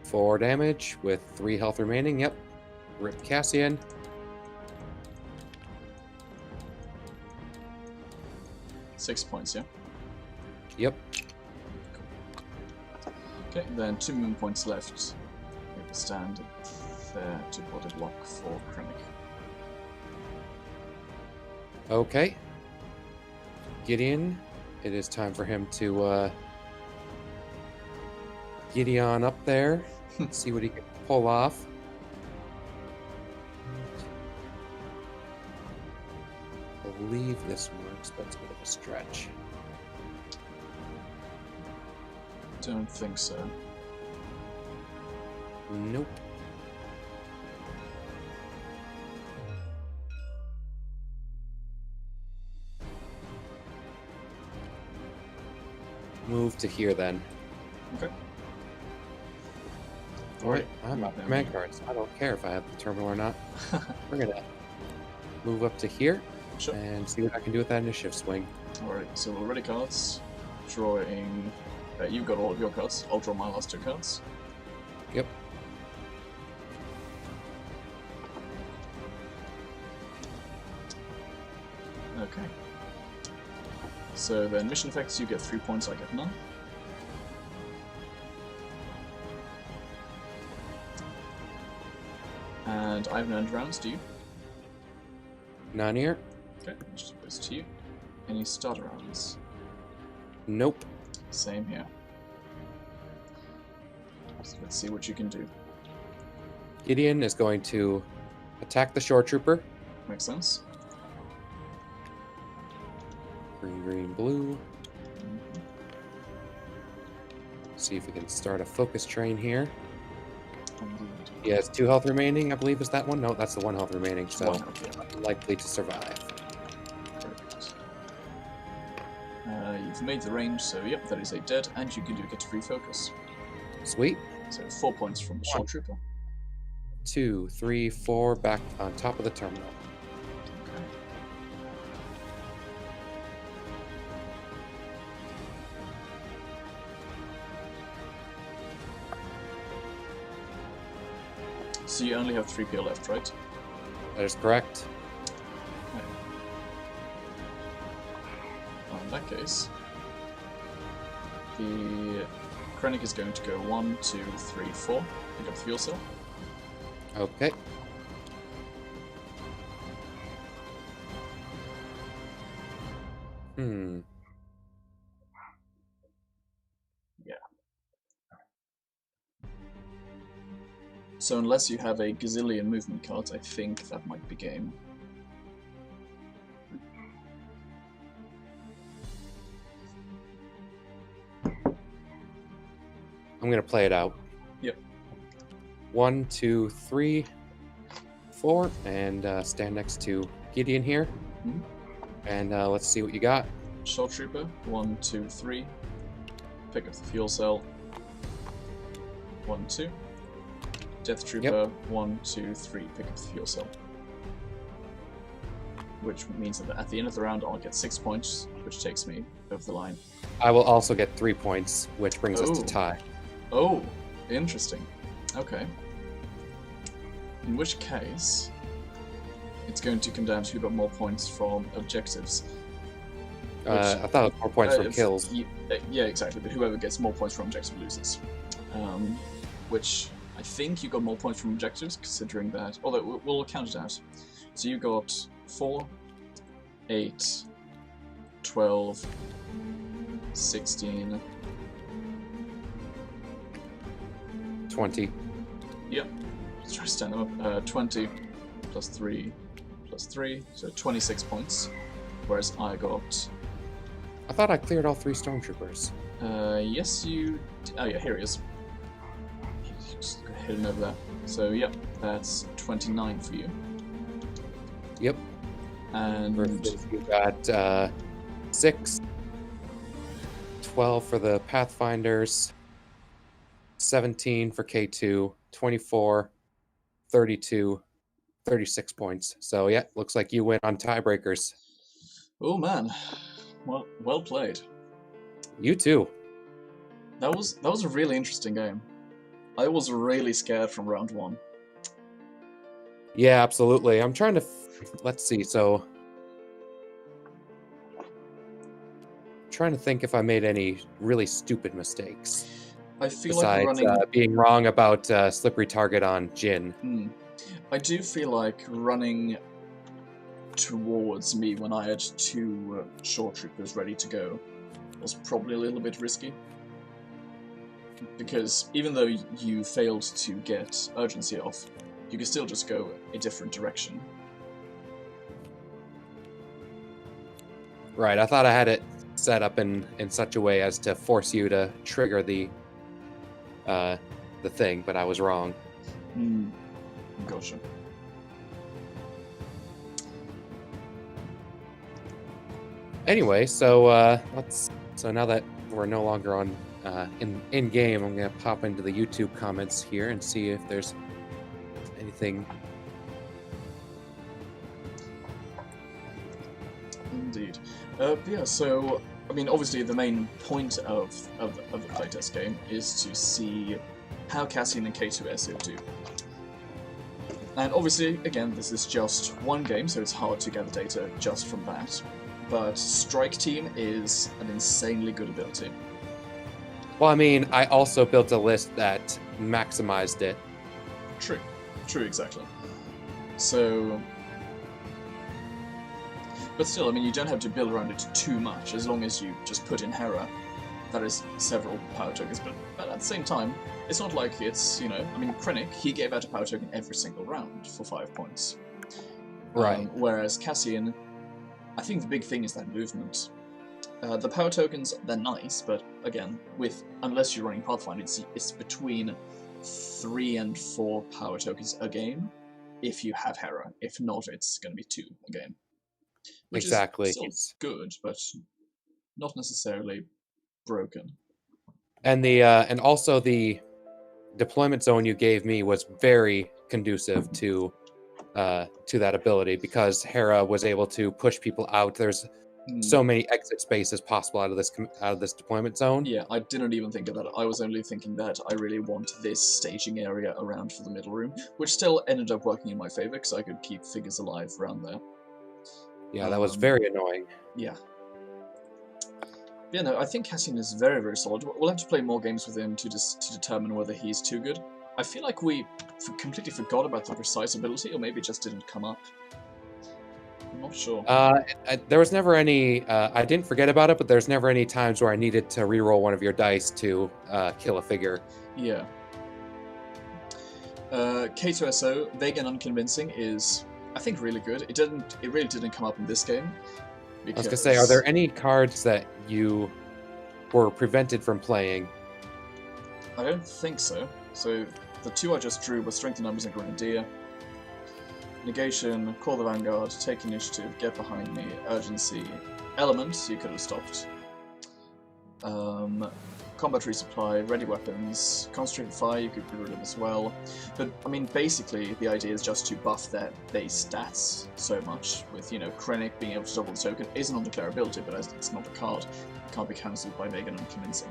4 damage with 3 health remaining. Yep. Rip Cassian. Six points, yeah? Yep. Okay, then 2 moon points left. We will stand there to put a block for Krennic. Okay. Gideon, it is time for him to Gideon up there. See what he can pull off. I believe this works, but it's a bit of a stretch. Don't think so. Nope. Move to here then. Okay. Alright, I'm out of command cards. I don't care if I have the terminal or not. We're gonna move up to here Sure. and see what I can do with that initiative swing. Alright, so we'll ready cards. Drawing. You've got all of your cards. I'll draw my last 2 cards. Yep. Okay. So then mission effects, you get 3 points, I get none. And I have no end rounds, do you? None here. Okay, just goes to you. Any starter rounds? Nope. Same here. So let's see what you can do. Gideon is going to attack the shore trooper. Makes sense. Green, green, blue. See if we can start a focus train here. He has 2 health remaining, I believe. Is that one? No, that's the 1 health remaining, so 1 health, yeah. likely to survive. Perfect. You've made the range, so yep, that is a dead, and you do get to refocus. Sweet. So 4 points from the short trooper. 2, 3, 4, back on top of the terminal. Okay. So you only have 3 PL left, right? That is correct. Okay. Well, in that case, the Krennic is going to go 1, 2, 3, 4. Pick up the fuel cell. Okay. Yeah. So unless you have a gazillion movement cards, I think that might be game. I'm gonna play it out. Yep. 1, 2, 3, 4, and stand next to Gideon here. Mhm. And let's see what you got. Short Trooper, 1, 2, 3. Pick up the fuel cell. 1, 2. Death Trooper, 1, 2, 3. Pick up the fuel cell. Which means that at the end of the round, I'll get 6 points, which takes me over the line. I will also get 3 points, which brings us to Oh. tie. Oh, interesting. Okay. In which case, it's going to come down to who got more points from objectives. I thought it was 4 points from It's- kills. Yeah, exactly, but whoever gets more points from objectives loses. Which, I think you got more points from objectives, considering that... Although, we'll count it out. So you got 4, 8, 12, 16... 20. Yep. Let's try to stand them up. 20 plus 3 plus 3, so 26 points. Whereas I got I thought I cleared all 3 stormtroopers. Yes, you. Oh yeah, here he is. Just hidden over there. So yep, that's 29 for you. Yep. And Versus you got 6, 12 for the Pathfinders, 17 for K2, 24, 32, 36 points. So yeah, looks like you win on tiebreakers. oh man, well played. You too. That was a really interesting game. I was really scared from round 1. Yeah, absolutely. I'm trying to let's see. So trying to think if I made any really stupid mistakes. I feel Besides like running being wrong about slippery target on Jin. I do feel like running towards me when I had 2 short troopers ready to go was probably a little bit risky. Because even though you failed to get urgency off, you can still just go a different direction. Right, I thought I had it set up in such a way as to force you to trigger the thing, but I was wrong. Gotcha. Anyway, so so now that we're no longer on in game, I'm gonna pop into the YouTube comments here and see if there's anything. Indeed. Yeah, so, I mean, obviously the main point of the playtest game is to see how Cassian and K2SO do. And obviously, again, this is just one game, so it's hard to gather data just from that. But Strike Team is an insanely good ability. Well, I mean, I also built a list that maximized it. True, exactly. So, but still, I mean, you don't have to build around it too much, as long as you just put in Hera. That is several power tokens, but at the same time, it's not like it's, you know, I mean, Krennic, he gave out a power token every single round for 5 points. Right. Whereas Cassian, I think the big thing is that movement. The power tokens, they're nice, but again, unless you're running Pathfinder, it's between 3 and 4 power tokens a game if you have Hera. If not, it's going to be 2 a game. Which exactly. is still good, but not necessarily broken. And and also the deployment zone you gave me was very conducive to that ability, because Hera was able to push people out. There's so many exit spaces possible out of this deployment zone. Yeah, I didn't even think of that. I was only thinking that I really want this staging area around for the middle room, which still ended up working in my favor because I could keep figures alive around there. Yeah, that was very annoying. Yeah. Yeah, no, I think Cassian is very, very solid. We'll have to play more games with him to determine whether he's too good. I feel like we completely forgot about the precise ability, or maybe it just didn't come up. I'm not sure. There was never any. I didn't forget about it, but there's never any times where I needed to reroll one of your dice to kill a figure. Yeah. K2SO, vague and unconvincing, is, I think, really good. It really didn't come up in this game. Because... I was gonna say, are there any cards that you were prevented from playing? I don't think so. So the 2 I just drew were Strength in Numbers and Grenadier. Negation, Call the Vanguard, Take Initiative, Get Behind Me, Urgency, Element, you could have stopped. Combat Resupply, Ready Weapons, Concentrated Fire you could get rid of as well. But, I mean, basically, the idea is just to buff their base stats so much, with, you know, Krennic being able to double the token is an undeclarability, but as it's not a card, it can't be cancelled by vague and unconvincing.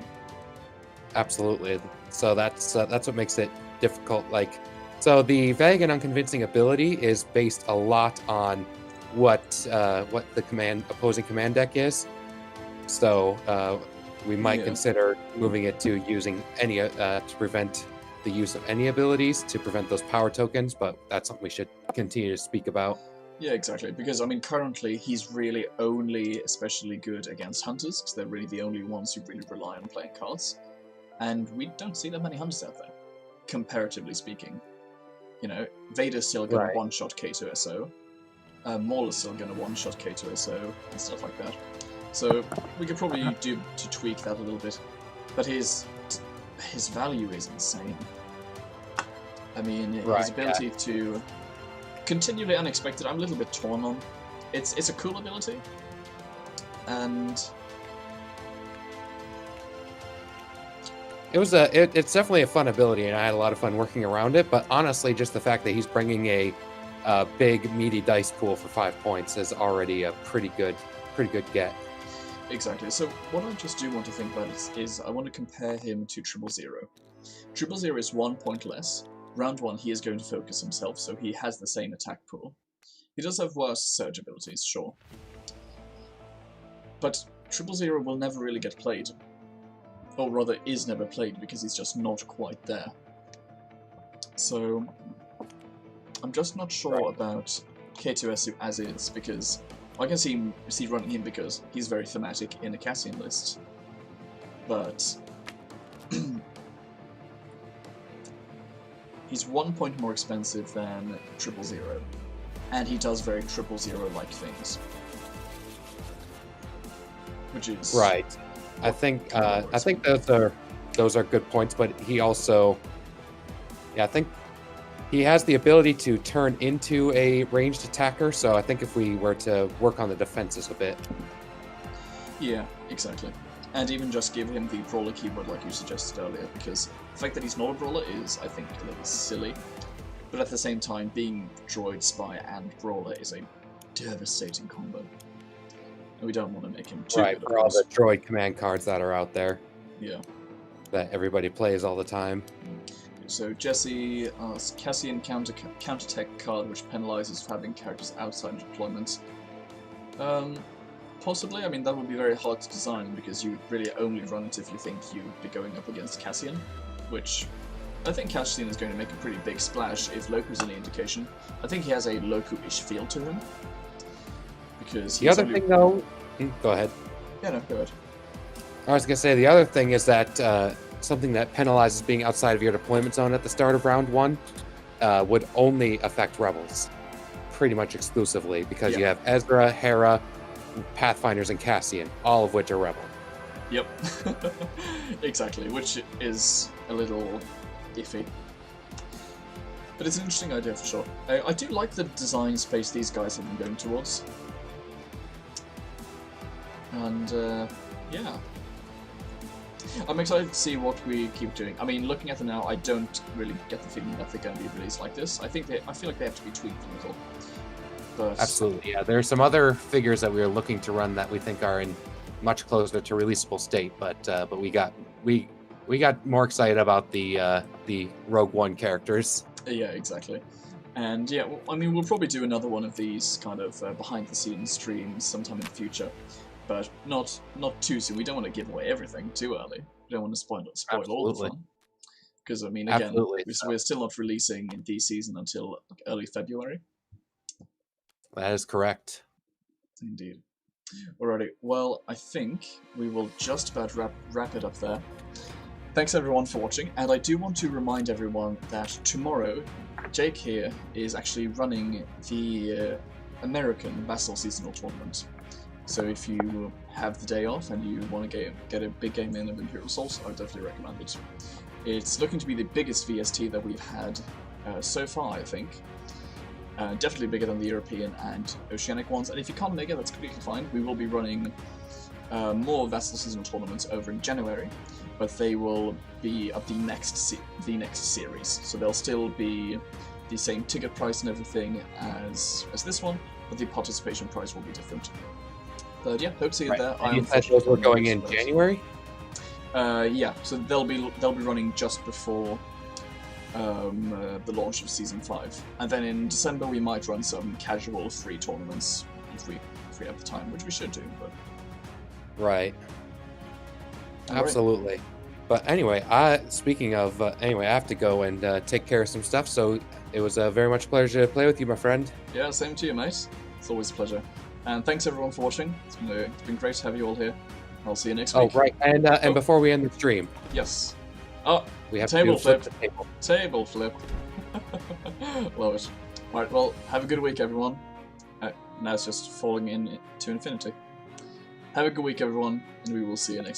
Absolutely. So that's what makes it difficult. Like, so the vague and unconvincing ability is based a lot on what the opposing command deck is. So we might consider moving it to using any to prevent the use of any abilities to prevent those power tokens, but that's something we should continue to speak about. Yeah, exactly, because, I mean, currently he's really only especially good against hunters, because they're really the only ones who really rely on playing cards. And we don't see that many hunters out there, comparatively speaking. You know, Vader's still going to one-shot K2SO, Maul is still going to one-shot K2SO, and stuff like that. So we could probably do to tweak that a little bit. But his value is insane. I mean, his ability to continually unexpected, I'm a little bit torn on. It's a cool ability, and it's definitely a fun ability, and I had a lot of fun working around it. But honestly, just the fact that he's bringing a big meaty dice pool for 5 points is already a pretty good get. Exactly. So what I just do want to think about is I want to compare him to 000. 000 is 1 point less. Round 1, he is going to focus himself, so he has the same attack pool. He does have worse surge abilities, sure. But 000 will never really get played. Or rather, is never played, because he's just not quite there. So, I'm just not sure about K2SU as is, because I can see running him because he's very thematic in a Cassian list. But he's 1 point more expensive than 000, and he does very 000-like things, which is right. I think those are good points, but he also, I think he has the ability to turn into a ranged attacker. So I think if we were to work on the defenses a bit, yeah, exactly. And even just give him the brawler keyword like you suggested earlier, because the fact that he's not a brawler is, I think, a little silly. But at the same time, being droid, spy, and brawler is a devastating combo. And we don't want to make him too good, for all the droid command cards that are out there. Yeah. That everybody plays all the time. So Jesse asks, Cassian counter-tech card which penalizes for having characters outside of deployment. Possibly. I mean, that would be very hard to design because you really only run it if you think you'd be going up against Cassian, which I think Cassian is going to make a pretty big splash if Loku's any indication. I think he has a Loku-ish feel to him. Because the other thing, though... Go ahead. Yeah, no, go ahead. I was going to say, the other thing is that something that penalizes being outside of your deployment zone at the start of round 1 would only affect Rebels, pretty much exclusively, because you have Ezra, Hera, Pathfinders, and Cassian, all of which are Rebel. Yep. Exactly, which is a little iffy. But it's an interesting idea for sure. I do like the design space these guys have been going towards. And, yeah. I'm excited to see what we keep doing. I mean, looking at them now, I don't really get the feeling that they're going to be released like this. I feel like they have to be tweaked a little. But absolutely, yeah. There are some other figures that we are looking to run that we think are in much closer to releasable state, but we got more excited about the Rogue One characters. Yeah, exactly. And yeah, I mean, we'll probably do another one of these kind of behind-the-scenes streams sometime in the future. But not too soon. We don't want to give away everything too early. We don't want to spoil all the fun. Because, I mean, again, we're still not releasing the season until early February. That is correct. Indeed. Alrighty, well, I think we will just about wrap it up there. Thanks everyone for watching, and I do want to remind everyone that tomorrow, Jake here is actually running the American Vassal Seasonal Tournament. So if you have the day off and you want to get a big game in of Imperial Assault, I would definitely recommend it. It's looking to be the biggest VST that we've had so far, I think. Definitely bigger than the European and Oceanic ones, and if you can't make it, that's completely fine. We will be running more Vassal Seasonal Tournaments over in January, but they will be of the next series. So they'll still be the same ticket price and everything as this one, but the participation price will be different. But yeah, hope to see you there. You said those were going in January? Yeah, so they'll be running just before the launch of Season 5. And then in December we might run some casual free tournaments if we have the time, which we should do. But right. Absolutely. Right. But anyway, speaking of, I have to go and take care of some stuff, so it was very much a pleasure to play with you, my friend. Yeah, same to you, mate. It's always a pleasure. And thanks everyone for watching. It's been great to have you all here. I'll see you next week. Oh, right. And before we end the stream. Yes. Oh, we have table to flip. The table. Table flip. Love it. Alright, well, have a good week, everyone. Now it's just falling into infinity. Have a good week, everyone, and we will see you next week.